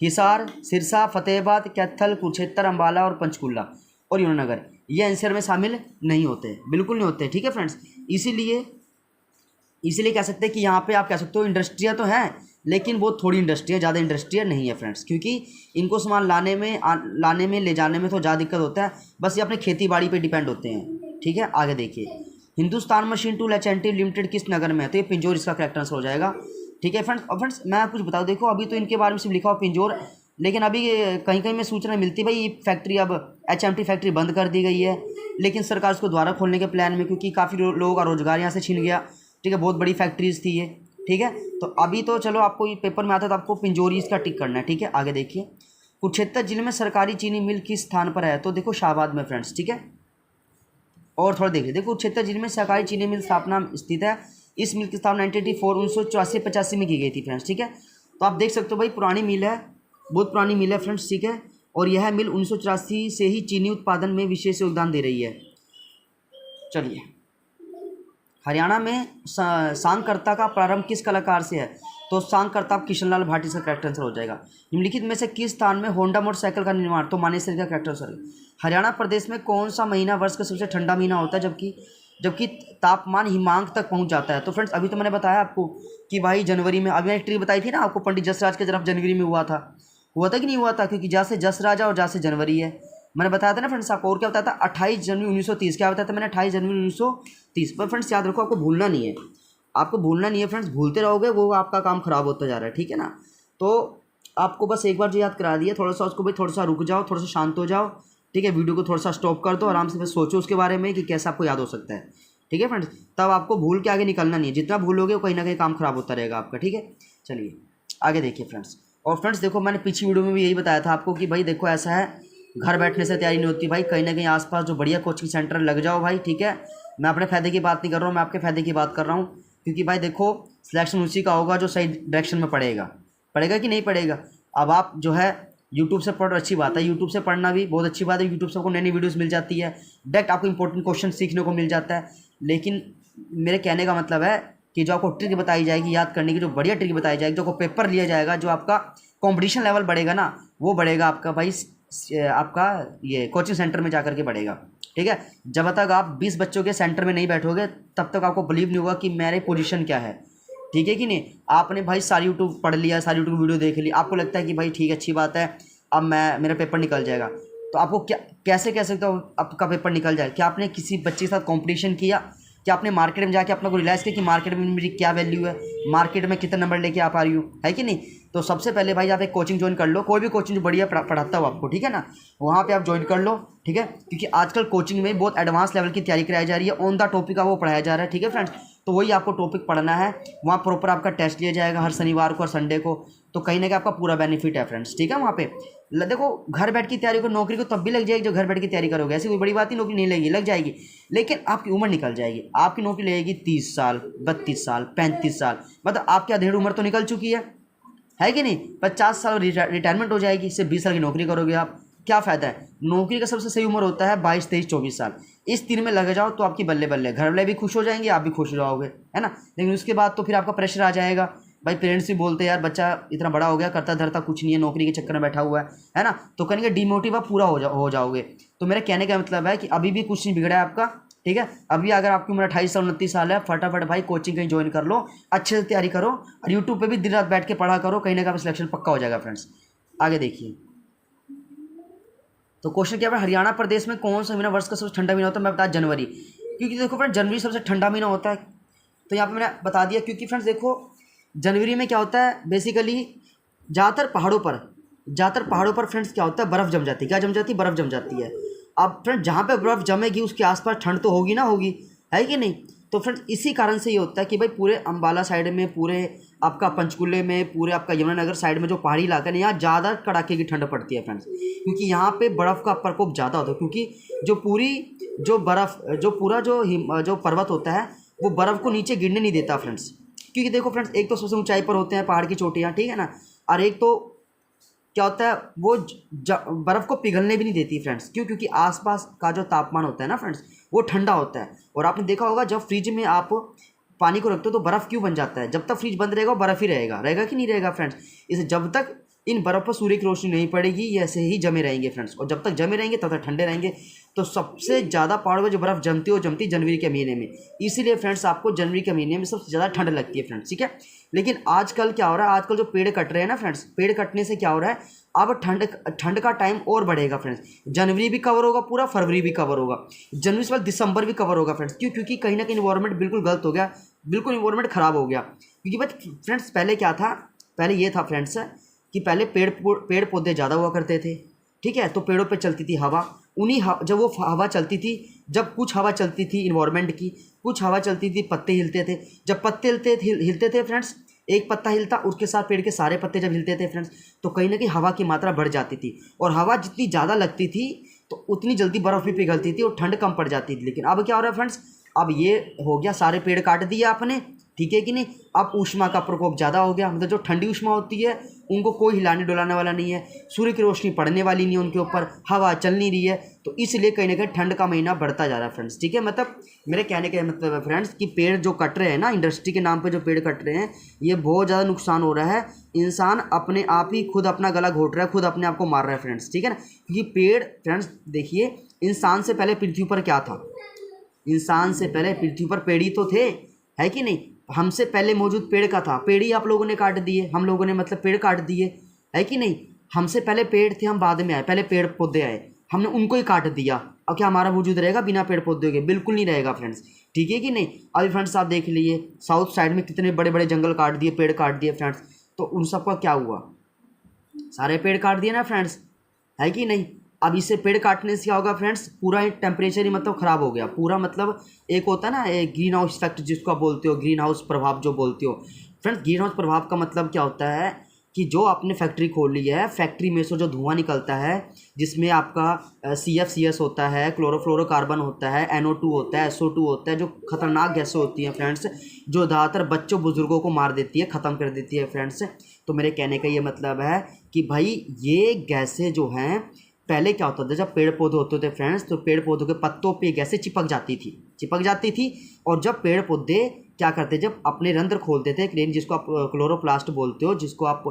हिसार, सिरसा, फतेहाबाद, कैथल, कुरुक्षेत्र, अम्बाला और पंचकुला और यमुनानगर, ये एनसीआर में शामिल नहीं होते, बिल्कुल नहीं होते, ठीक है फ्रेंड्स। इसीलिए कह सकते हैं कि यहाँ पे आप कह सकते हो इंडस्ट्रियाँ तो हैं, लेकिन वो थोड़ी इंडस्ट्रियाँ, ज़्यादा इंडस्ट्रियाँ नहीं है फ्रेंड्स। क्योंकि इनको सामान लाने में ले जाने में तो ज़्यादा दिक्कत होता है, बस ये अपने खेती बाड़ी पे डिपेंड होते हैं, ठीक है। आगे देखिए, हिंदुस्तान मशीन टूल एचएनटी लिमिटेड किस नगर में है, तो ये पिंजौर इसका करेक्ट आंसर हो जाएगा, ठीक है फ्रेंड्स। और फ्रेंड्स मैं कुछ बताऊँ, देखो अभी तो इनके बारे में सिर्फ लिखा हो पिंजौर, लेकिन अभी कहीं कहीं में सूचना मिलती है भाई ये फैक्ट्री, अब एचएमटी फैक्ट्री बंद कर दी गई है, लेकिन सरकार उसको दोबारा खोलने के प्लान में, क्योंकि काफ़ी लोगों का रोजगार यहाँ से छिन गया, ठीक है। बहुत बड़ी फैक्ट्रीज थी ये, ठीक है। तो अभी तो चलो आपको ये पेपर में आता है तो आपको पिंजौरी इसका टिक करना है, ठीक है। आगे देखिए, कुरुक्षेत्र जिले में सरकारी चीनी मिल किस स्थान पर है, तो देखो शाहबाद में फ्रेंड्स, ठीक है। और थोड़ा देखिए, देखो कुरुक्षेत्र जिले में सरकारी चीनी मिल स्थापना स्थित है। इस मिल की स्थापना 1984 में की गई थी फ्रेंड्स, ठीक है। तो आप देख सकते हो भाई पुरानी मिल है, बहुत पुरानी मिल है फ्रेंड्स, ठीक है। और यह मिल 1984 से ही चीनी उत्पादन में विशेष योगदान दे रही है। चलिए, हरियाणा में सांगकर्ता का प्रारंभ किस कलाकार से है, तो सांगकर्ता किशनलाल भाटी से करेक्ट आंसर हो जाएगा। निम्नलिखित में से किस स्थान में होंडा मोटरसाइकिल का निर्माण, तो मानेसर का करेक्ट आंसर है। हरियाणा प्रदेश में कौन सा महीना वर्ष का सबसे ठंडा महीना होता है, जबकि तापमान हिमांक तक पहुंच जाता है, तो फ्रेंड्स अभी तो मैंने बताया आपको कि भाई जनवरी में, अभी मैंने ट्रिक बताई थी ना आपको, पंडित जसराज के तरफ जनवरी में हुआ था कि नहीं हुआ था, क्योंकि जहाँ से जसराज और जहाँ से जनवरी है, मैंने बताया था ना फ्रेंड्स आपको। और क्या बताया था, 28 जनवरी 1930, क्या बताया था मैंने, 28 जनवरी 1930। पर फ्रेंड्स याद रखो, आपको भूलना नहीं है, आपको भूलना नहीं है फ्रेंड्स, भूलते रहोगे वो आपका काम खराब होता जा रहा है, ठीक है ना। तो आपको बस एक बार जो याद करा दिया, थोड़ा सा उसको भाई थोड़ा सा रुक जाओ, थोड़ा सा शांत हो जाओ, ठीक है। वीडियो को थोड़ा सा स्टॉप कर दो, आराम से बस सोचो उसके बारे में कि कैसे आपको याद हो सकता है, ठीक है फ्रेंड्स। तब आपको भूल के आगे निकलना नहीं है, जितना भूलोगे वो कहीं ना कहीं काम खराब होता रहेगा आपका, ठीक है। चलिए आगे देखिए फ्रेंड्स। और फ्रेंड्स देखो, मैंने पिछली वीडियो में भी यही बताया था आपको कि भाई देखो ऐसा है, घर बैठने से तैयारी नहीं होती भाई, कहीं ना कहीं आसपास जो बढ़िया कोचिंग सेंटर लग जाओ भाई, ठीक है। मैं अपने फ़ायदे की बात नहीं कर रहा हूँ, मैं आपके फ़ायदे की बात कर रहा हूँ, क्योंकि भाई देखो सिलेक्शन उसी का होगा जो सही डायरेक्शन में पड़ेगा कि नहीं पड़ेगा। अब आप जो है यूट्यूब से पढ़, अच्छी बात है, यूट्यूब से पढ़ना भी बहुत अच्छी बात है, यूट्यूब से आपको नई नई वीडियोस मिल जाती है, डायरेक्ट आपको इंपॉर्टेंट क्वेश्चन सीखने को मिल जाता है। लेकिन मेरे कहने का मतलब है कि जो आपको ट्रिक बताई जाएगी याद करने की, जो बढ़िया ट्रिक बताई जाएगी, जो आपको पेपर लिया जाएगा, जो आपका कॉम्पिटिशन लेवल बढ़ेगा ना, वो बढ़ेगा आपका भाई, आपका ये कोचिंग सेंटर में जाकर के बढ़ेगा, ठीक है। जब तक आप 20 बच्चों के सेंटर में नहीं बैठोगे तब तक आपको बिलीव नहीं होगा कि मेरी पोजीशन क्या है, ठीक है कि नहीं। आपने भाई सारी यूट्यूब पढ़ लिया, सारी यूट्यूब वीडियो देख ली, आपको लगता है कि भाई ठीक है अच्छी बात है, अब मेरा पेपर निकल जाएगा। तो आपको क्या कैसे कह सकते हो आपका पेपर निकल जाए? क्या आपने किसी बच्चे के साथ कंपटीशन किया? क्या आपने मार्केट में जाके अपना को रियलाइज़ किया कि मार्केट में मेरी क्या वैल्यू है, मार्केट में कितने नंबर लेके आ पा रही हूँ, है कि नहीं? तो सबसे पहले भाई आप एक कोचिंग ज्वाइन कर लो, कोई भी कोचिंग जो बढ़िया पढ़ाता हो आपको, ठीक है ना, वहाँ पे आप ज्वाइन कर लो, ठीक है। क्योंकि आजकल कोचिंग में बहुत एडवांस लेवल की तैयारी कराई जा रही है, ऑन द टॉपिक का वो पढ़ाया जा रहा है, ठीक है फ्रेंड्स। तो वही आपको टॉपिक पढ़ना है, वहाँ प्रॉपर आपका टेस्ट लिया जाएगा हर शनिवार को और संडे को। तो कहीं ना कहीं आपका पूरा बेनिफिट है फ्रेंड्स, ठीक है। वहाँ पे देखो घर बैठ की तैयारी को, नौकरी को तब भी लग जाएगी जो घर बैठ की तैयारी करोगे, ऐसी कोई बड़ी बात ही नौकरी नहीं लगेगी, लग जाएगी, लेकिन आपकी उम्र निकल जाएगी। आपकी नौकरी लगेगी 30 साल, 32 साल, 35 साल, मतलब आपकी आधेड़ उम्र तो निकल चुकी है कि नहीं। 50 साल रिटायरमेंट हो जाएगी, सिर्फ 20 साल की नौकरी करोगे आप, क्या फ़ायदा है? नौकरी का सबसे सही उम्र होता है 22, 23, 24 साल। इस 3 में लग जाओ तो आपकी बल्ले बल्ले, घर वाले भी खुश हो जाएंगे, आप भी खुश हो जाओगे, है ना। लेकिन उसके बाद तो फिर आपका प्रेशर आ जाएगा, भाई पेरेंट्स भी बोलते हैं यार बच्चा इतना बड़ा हो गया, करता धरता कुछ नहीं है, नौकरी के चक्कर में बैठा हुआ है ना। तो कहेंगे डीमोटिव आप पूरा हो जाओगे। तो मेरा कहने का मतलब है कि अभी भी कुछ नहीं बिगड़ा है आपका, ठीक है। अभी अगर आपकी उम्र 28 साल 29 साल है, फटाफट भाई कोचिंग कहीं ज्वाइन कर लो, अच्छे से तैयारी करो और यूट्यूब पे भी दिन रात बैठ के पढ़ा करो, कहीं ना कहीं सिलेक्शन पक्का हो जाएगा फ्रेंड्स। आगे देखिए, तो क्वेश्चन क्या है, हरियाणा प्रदेश में कौन सा महीना वर्ष का सबसे ठंडा महीना होता है? मैं बता जनवरी, क्योंकि देखो फ्रेंड्स जनवरी सबसे ठंडा महीना होता है। तो यहाँ पे मैंने बता दिया, क्योंकि फ्रेंड्स देखो जनवरी में क्या होता है, बेसिकली ज़्यादातर पहाड़ों पर फ्रेंड्स क्या होता है, बर्फ़ जम जाती है। क्या जम जाती है? बर्फ़ जम जाती है। अब फ्रेंड्स जहाँ पे बर्फ़ जमेगी उसके आसपास ठंड तो होगी ना, होगी, है कि नहीं। तो फ्रेंड्स इसी कारण से ये होता है कि भाई पूरे अम्बाला साइड में, पूरे आपका पंचकुले में, पूरे आपका यमुनानगर साइड में जो पहाड़ी इलाका है यहाँ ज़्यादा कड़ाके की ठंड पड़ती है फ्रेंड्स, क्योंकि यहाँ पे बर्फ़ का प्रकोप ज़्यादा होता है। क्योंकि जो पर्वत होता है वो बर्फ़ को नीचे गिरने नहीं देता फ्रेंड्स। क्योंकि देखो फ्रेंड्स एक तो सबसे ऊंचाई पर होते हैं पहाड़ की चोटियाँ, ठीक है ना, और एक तो क्या होता है वो बर्फ़ को पिघलने भी नहीं देती फ्रेंड्स। क्यों? क्योंकि आसपास का जो तापमान होता है ना फ्रेंड्स वो ठंडा होता है। और आपने देखा होगा जब फ्रिज में आप पानी को रखते हो तो बर्फ़ क्यों बन जाता है? जब तक फ्रिज बंद रहेगा वो बर्फ़ ही रहेगा कि नहीं रहेगा फ्रेंड्स। इसे जब तक इन बर्फ़ पर सूर्य की रोशनी नहीं पड़ेगी ये ऐसे ही जमे रहेंगे फ्रेंड्स, और जब तक जमे रहेंगे तब तक ठंडे रहेंगे। तो सबसे ज़्यादा पहाड़ों में जो बर्फ़ जमती है जनवरी के महीने में, इसीलिए फ्रेंड्स आपको जनवरी के महीने में सबसे ज़्यादा ठंड लगती है फ्रेंड्स, ठीक है। लेकिन आजकल क्या हो रहा है, आजकल जो पेड़ कट रहे हैं ना फ्रेंड्स, पेड़ कटने से क्या हो रहा है, अब ठंड का टाइम और बढ़ेगा फ्रेंड्स। जनवरी भी कवर होगा पूरा, फरवरी भी कवर होगा, जनवरी से बाद दिसंबर भी कवर होगा फ्रेंड्स। क्योंकि कहीं ना कहीं इन्वायरमेंट बिल्कुल गलत हो गया, बिल्कुल इन्वायरमेंट ख़राब हो गया। क्योंकि बस फ्रेंड्स पहले क्या था, पहले ये था फ्रेंड्स कि पहले पेड़ पौधे ज़्यादा हुआ करते थे, ठीक है। तो पेड़ों पे चलती थी हवा, जब वो हवा चलती थी, जब कुछ हवा चलती थी इन्वायरमेंट की, कुछ हवा चलती थी, पत्ते हिलते थे। जब पत्ते हिलते थे फ्रेंड्स, एक पत्ता हिलता उसके साथ पेड़ के सारे पत्ते जब हिलते थे फ्रेंड्स, तो कहीं ना कहीं हवा की मात्रा बढ़ जाती थी, और हवा जितनी ज़्यादा लगती थी तो उतनी जल्दी बर्फ़ भी पिघलती थी और ठंड कम पड़ जाती थी। लेकिन अब क्या हो रहा है फ्रेंड्स, अब ये हो गया, सारे पेड़ काट दिए आपने, ठीक है कि नहीं। अब ऊष्मा का प्रकोप ज़्यादा हो गया, मतलब जो ठंडी ऊष्मा होती है उनको कोई हिलाने डुलाने वाला नहीं है, सूर्य की रोशनी पड़ने वाली नहीं है उनके ऊपर, हवा चल नहीं रही है। तो इसलिए कहीं ना कहीं ठंड का महीना बढ़ता जा रहा है फ्रेंड्स, ठीक है। मतलब मेरे कहने का मतलब है फ्रेंड्स कि पेड़ जो कट रहे हैं ना, इंडस्ट्री के नाम पे जो पेड़ कट रहे हैं, ये बहुत ज़्यादा नुकसान हो रहा है। इंसान अपने आप ही खुद अपना गला घोट रहा है, खुद अपने आप को मार रहा है फ्रेंड्स, ठीक है ना। क्योंकि पेड़ फ्रेंड्स देखिए, इंसान से पहले पृथ्वी पर क्या था, इंसान से पहले पृथ्वी पर पेड़ ही तो थे, है कि नहीं। हमसे पहले मौजूद पेड़ का था, पेड़ ही आप लोगों ने काट दिए, हम लोगों ने मतलब पेड़ काट दिए, है कि नहीं। हमसे पहले पेड़ थे, हम बाद में आए, पहले पेड़ पौधे आए, हमने उनको ही काट दिया। अब क्या हमारा वजूद रहेगा बिना पेड़ पौधे के? बिल्कुल नहीं रहेगा फ्रेंड्स, ठीक है कि नहीं। अभी फ्रेंड्स आप देख लीजिए साउथ साइड में कितने बड़े बड़े जंगल काट दिए, पेड़ काट दिए फ्रेंड्स, तो उन सबका क्या हुआ, सारे पेड़ काट दिए ना फ्रेंड्स, है कि नहीं। अब इसे पेड़ काटने से क्या होगा फ्रेंड्स, पूरा टेम्परेचर ही मतलब ख़राब हो गया पूरा। मतलब एक होता है ना ग्रीन हाउस इफेक्ट जिसको आप बोलते हो, ग्रीन हाउस प्रभाव जो बोलते हो फ्रेंड्स। ग्रीन हाउस प्रभाव का मतलब क्या होता है कि जो आपने फैक्ट्री खोल ली है, फैक्ट्री में से जो धुआं निकलता है, जिसमें आपका CFCS होता है, क्लोरोफ्लोरोकार्बन होता है, NO2 होता है, SO2 होता है, जो खतरनाक गैसें होती हैं फ्रेंड्स, जो ज़्यादातर बच्चों बुजुर्गों को मार देती है, ख़त्म कर देती है फ्रेंड्स। तो मेरे कहने का ये मतलब है कि भाई ये गैसें जो हैं, पहले क्या होता था जब पेड़ पौधे होते थे फ्रेंड्स, तो पेड़ पौधों के पत्तों पे गैसें चिपक जाती थी। और जब पेड़ पौधे क्या करते, जब अपने रंध्र खोलते थे, जिसको आप क्लोरोप्लास्ट बोलते हो, जिसको आप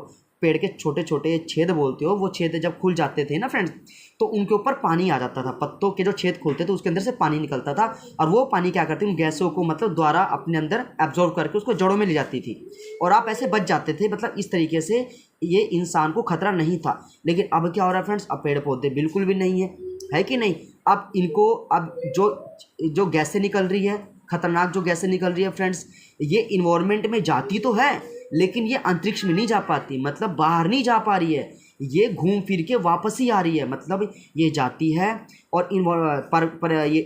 पेड़ के छोटे छोटे छेद बोलते हो, वो छेद जब खुल जाते थे ना फ्रेंड्स, तो उनके ऊपर पानी आ जाता था। पत्तों के जो छेद खुलते थे उसके अंदर से पानी निकलता था, और वो पानी क्या करती उन गैसों को मतलब द्वारा अपने अंदर एब्जॉर्ब करके उसको जड़ों में ले जाती थी, और आप ऐसे बच जाते थे। मतलब इस तरीके से ये इंसान को खतरा नहीं था। लेकिन अब क्या हो रहा है फ्रेंड्स, अब पेड़ पौधे बिल्कुल भी नहीं है कि नहीं। अब इनको अब जो गैसें निकल रही है, खतरनाक जो गैसें निकल रही है फ्रेंड्स, ये इन्वायरमेंट में जाती तो है लेकिन ये अंतरिक्ष में नहीं जा पाती, मतलब बाहर नहीं जा पा रही है, ये घूम फिर के वापस ही आ रही है। मतलब ये जाती है और ये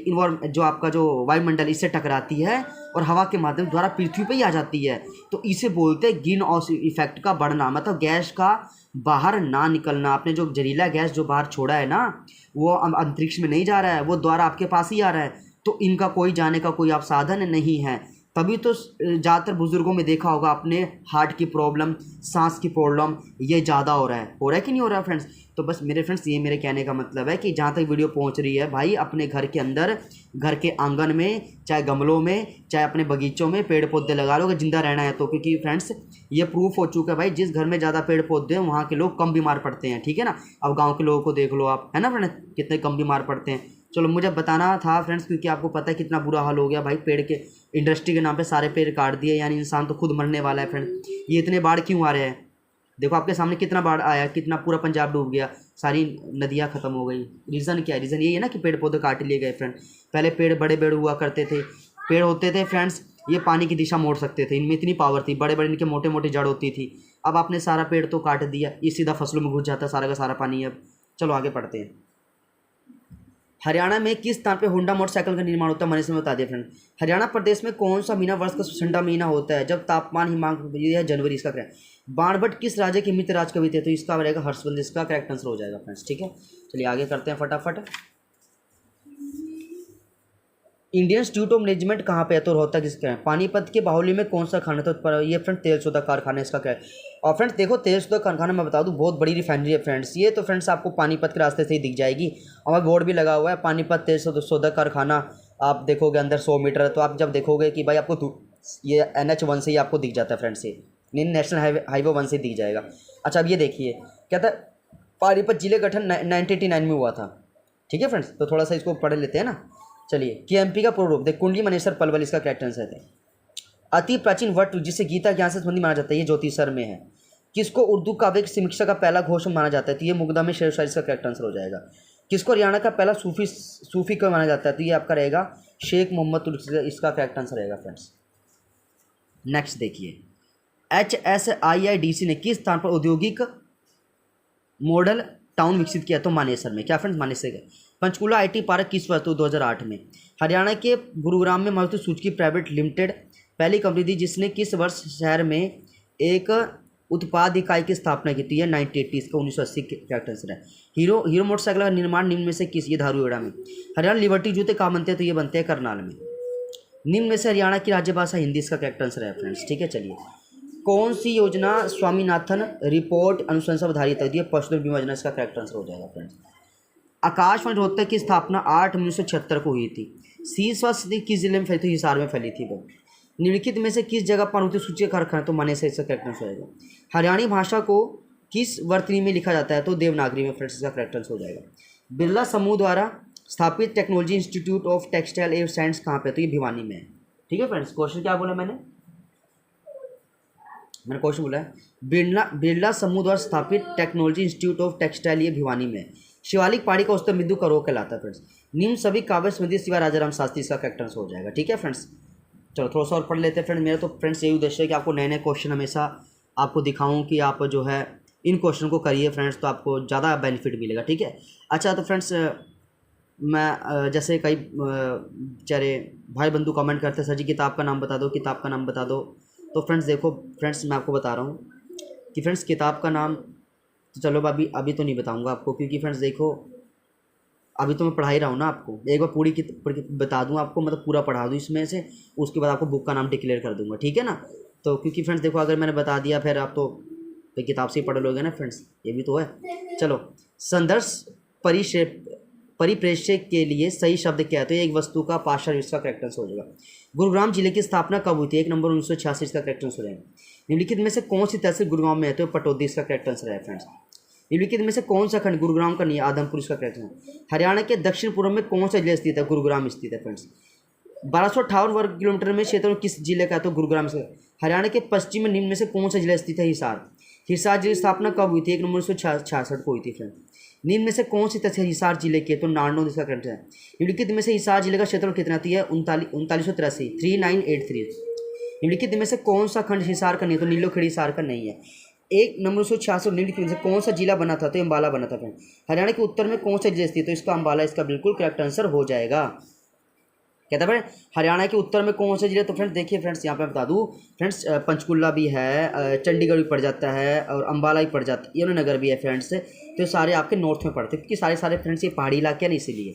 जो आपका जो वायुमंडल इससे टकराती है और हवा के माध्यम द्वारा पृथ्वी पे ही आ जाती है। तो इसे बोलते हैं ग्रीन हाउस इफेक्ट का बढ़ना, मतलब गैस का बाहर ना निकलना। आपने जो जहरीला गैस जो बाहर छोड़ा है ना, वो अंतरिक्ष में नहीं जा रहा है, वो द्वारा आपके पास ही आ रहा है। तो इनका कोई जाने का कोई आप साधन नहीं है। तभी तो ज़्यादातर बुजुर्गों में देखा होगा आपने, हार्ट की प्रॉब्लम, सांस की प्रॉब्लम, ये ज़्यादा हो रहा है कि नहीं हो रहा है फ्रेंड्स। तो बस मेरे फ्रेंड्स, ये मेरे कहने का मतलब है कि जहाँ तक वीडियो पहुँच रही है भाई, अपने घर के अंदर, घर के आंगन में, चाहे गमलों में, चाहे अपने बगीचों में पेड़ पौधे लगा लो अगर जिंदा रहना है तो। क्योंकि फ्रेंड्स ये प्रूफ हो चुका है भाई, जिस घर में ज़्यादा पेड़ पौधे हैं वहाँ के लोग कम बीमार पड़ते हैं, ठीक है ना। अब गाँव के लोगों को देख लो आप, है ना फ्रेंड्स, कितने कम बीमार पड़ते हैं। चलो मुझे बताना था फ्रेंड्स, क्योंकि आपको पता है कितना बुरा हाल हो गया भाई, पेड़ के इंडस्ट्री के नाम पे सारे पेड़ काट दिए, यानी इंसान तो खुद मरने वाला है फ्रेंड्स। ये इतने बाढ़ क्यों आ रहे हैं, देखो आपके सामने कितना बाढ़ आया, कितना पूरा पंजाब डूब गया, सारी नदियाँ खत्म हो गई। रीज़न क्या है, रीज़न यही है ना कि पेड़ पौधे काट लिए गए फ्रेंड। पहले पेड़ बड़े पेड़ हुआ करते थे, पेड़ होते थे फ्रेंड्स, ये पानी की दिशा मोड़ सकते थे, इनमें इतनी पावर थी, बड़े बड़े इनके मोटे मोटे जड़ होती थी। अब आपने सारा पेड़ तो काट दिया, ये सीधा फसलों में घुस जाता सारा का सारा पानी। अब चलो आगे पढ़ते हैं। हरियाणा में किस स्थान पे होंडा मोटरसाइकिल का निर्माण होता है, मैंने इसमें बता दिया फ्रेंड। हरियाणा प्रदेश में कौन सा महीना वर्ष का ठंडा महीना होता है, जब तापमान हिमांक है जनवरी, इसका क्या है। बाणभट्ट किस राज्य के मित्र राज कवि थे, तो इसका रहेगा हर्षवर्धन, इसका करेक्ट आंसर हो जाएगा फ्रेंड्स, ठीक है। चलिए आगे करते हैं फटाफट। इंडियन इंस्टीट्यूट ऑफ मैनेजमेंट कहाँ पे है, तो रोहतक किसका है। पानीपत के बाहुली में कौन सा खाना था, तो ये फ्रेंड तेल शोधा कारखाना, इसका क्या है। और फ्रेंड्स देखो, तेल शोधा कारखाना मैं बता दूं बहुत बड़ी रिफाइनरी है फ्रेंड्स, ये तो फ्रेंड्स आपको पानीपत के रास्ते से ही दिख जाएगी, और बोर्ड भी लगा हुआ है पानीपत तेल शोधा कारखाना। आप देखोगे अंदर 100 मीटर, तो आप जब देखोगे कि भाई आपको ये NH1 से ही आपको दिख जाता है फ्रेंड्स, ये नेशनल हाईवे 1 से दिख जाएगा। अच्छा अब ये देखिए, क्या था, पानीपत जिले गठन 1989 में हुआ था, ठीक है फ्रेंड्स। तो थोड़ा सा इसको पढ़ लेते हैं ना। चलिए, KMP का पूर्ण रूप देख, कुंडली मनेसर पलवल, इसका करेक्ट आंसर है। अति प्राचीन वट जिसे गीता ज्ञान से संबंधी माना जाता है, ये ज्योतिषर में है। किसको उर्दू काव्य की समीक्षा का पहला घोष माना जाता है, तो ये मुकदमे में शेर शायरी, इसका करेक्ट आंसर हो जाएगा। किसको हरियाणा का पहला सूफी को माना जाता है, तो ये आपका रहेगा शेख मोहम्मद तुलसी, इसका करेक्ट आंसर रहेगा फ्रेंड्स। नेक्स्ट देखिए, HSIIDC ने किस स्थान पर औद्योगिक मॉडल टाउन विकसित किया, तो मानेसर में। क्या friends, Manesar. Panchkula IT park किस वर्ष, तो 2008 में। हरियाणा के गुरुग्राम में मारुति सुजुकी प्राइवेट लिमिटेड पहली कंपनी थी जिसने किस वर्ष शहर में एक उत्पाद इकाई की स्थापना की थी, है 1980, इसका 1980 करेक्ट आंसर है। हीरो मोटरसाइकिल का निर्माण निम्न में से किस, ये धारूहेड़ा में। हरियाणा लिबर्टी जूते कहाँ बनते हैं, तो ये बनते हैं करनाल में। निम्न में से हरियाणा की राज्य भाषा हिंदी, इसका करेक्ट आंसर है फ्रेंड्स, ठीक है। चलिए, कौन सी योजना स्वामीनाथन रिपोर्ट अनुशंसा आधारित है, ये पशुधन बीमा योजना, इसका करेक्ट आंसर हो जाएगा फ्रेंड्स। आकाशवाणी रोहतक की स्थापना 8 मई 1976 को हुई थी। शीर्षवा स्थिति किस जिले में फैली थी, हिसार में फैली थी वो। निम्नलिखित में से किस जगह पर सूची कारखाना, तो माने से इसका करेक्ट आंसर होगा। हरियाणी भाषा को किस वर्तनी में लिखा जाता है, तो देवनागरी में फ्रेंड्स, इसका करेक्ट आंसर हो जाएगा। बिरला समूह द्वारा स्थापित टेक्नोलॉजी इंस्टीट्यूट ऑफ टेक्सटाइल एवं साइंस कहाँ पे, तो ये भिवानी में है, ठीक है फ्रेंड्स। क्वेश्चन क्या बोला मैंने क्वेश्चन बोला है, बिरला समूह द्वारा स्थापित टेक्नोलॉजी इंस्टीट्यूट ऑफ टेक्सटाइल, ये भिवानी में है। शिवालिक पहाड़ी का उच्चतम बिंदु करोह कहलाता है फ्रेंड्स। निम्न सभी काव्य संबंधी सिवाय राजाराम शास्त्री, इसका करेक्ट आंसर हो जाएगा, ठीक है फ्रेंड्स। चलो थोड़ा सा और पढ़ लेते हैं फ्रेंड्स। मेरा तो फ्रेंड्स यही उद्देश्य है कि आपको नए नए क्वेश्चन हमेशा आपको दिखाऊं कि आप जो है इन क्वेश्चन को करिए फ्रेंड्स, तो आपको ज़्यादा बेनिफिट मिलेगा, ठीक है। अच्छा तो फ्रेंड्स, मैं जैसे कई बेचारे भाई बंधु कमेंट करते हैं, सर जी किताब का नाम बता दो, किताब का नाम बता दो। तो फ्रेंड्स देखो फ्रेंड्स, मैं आपको बता रहा हूँ कि फ्रेंड्स किताब का नाम तो चलो अभी तो नहीं बताऊंगा आपको, क्योंकि फ्रेंड्स देखो अभी तो मैं पढ़ा ही रहा हूँ ना आपको। एक बार पूरी बता दूँ आपको, मतलब पूरा पढ़ा दूँ इसमें से, उसके बाद आपको बुक का नाम डिक्लेयर कर दूंगा, ठीक है ना। तो क्योंकि फ्रेंड्स देखो, अगर मैंने बता दिया फिर आप तो किताब से ही पढ़ लोगे ना फ्रेंड्स, ये भी तो है। चलो, संघर्ष परिप्रेक्ष्य के लिए सही शब्द क्या है? तो ये एक वस्तु का पार्श्व, इसका करेक्ट आंसर हो जाएगा। गुरुग्राम जिले की स्थापना कब हुई थी? 1 नंबर 1986, इसका करेक्ट आंसर है। निम्नलिखित में से कौन सी तहसील गुरुग्राम में है? तो पटौदी, इसका करेक्ट आंसर है फ्रेंड्स। निम्नलिखित में से कौन सा खंड गुरुग्राम का नहीं है? आदमपुर, इसका करेक्ट आंसर। हरियाणा के दक्षिण पूर्व में कौन सा जिला स्थित है? गुरुग्राम स्थित है फ्रेंड्स। 1258 वर्ग किलोमीटर में क्षेत्र किस जिले का है? तो गुरुग्राम से। हरियाणा के पश्चिम में निम्न में से कौन सा जिला स्थित है? हिसार। हिसार जिले की स्थापना कब हुई थी? 1 नंबर 1966 को हुई थी फ्रेंड। निम्न में से कौन सी तहसील हिसार जिले के? तो नारनौल, इसका करेक्ट है। निम्नलिखित में से हिसार जिले का क्षेत्रफल कितना आती है? 3983, 3983। निम्नलिखित में से कौन सा खंड हिसार का नहीं? तो नीलोखेड़ी हिसार का नहीं है। 1 नंबर 1966 निम्नलिखित में से कौन सा जिला बना था? तो अम्बाला बना था फ्रेंड। हरियाणा के उत्तर में कौन सा जिला स्थित? तो इसका अम्बाला, इसका बिल्कुल करेक्ट आंसर हो जाएगा। कहता है हरियाणा के उत्तर में कौन सा जिला? तो फ्रेंड्स देखिए फ्रेंड्स, यहाँ पे बता दूँ फ्रेंड्स, पंचकुला भी है, चंडीगढ़ भी पड़ जाता है और अम्बाला भी पड़ जाता है, यमुनानगर भी है फ्रेंड्स। तो सारे आपके नॉर्थ में पड़ते हैं, क्योंकि सारे फ्रेंड्स ये पहाड़ी इलाके हैं ना, इसीलिए।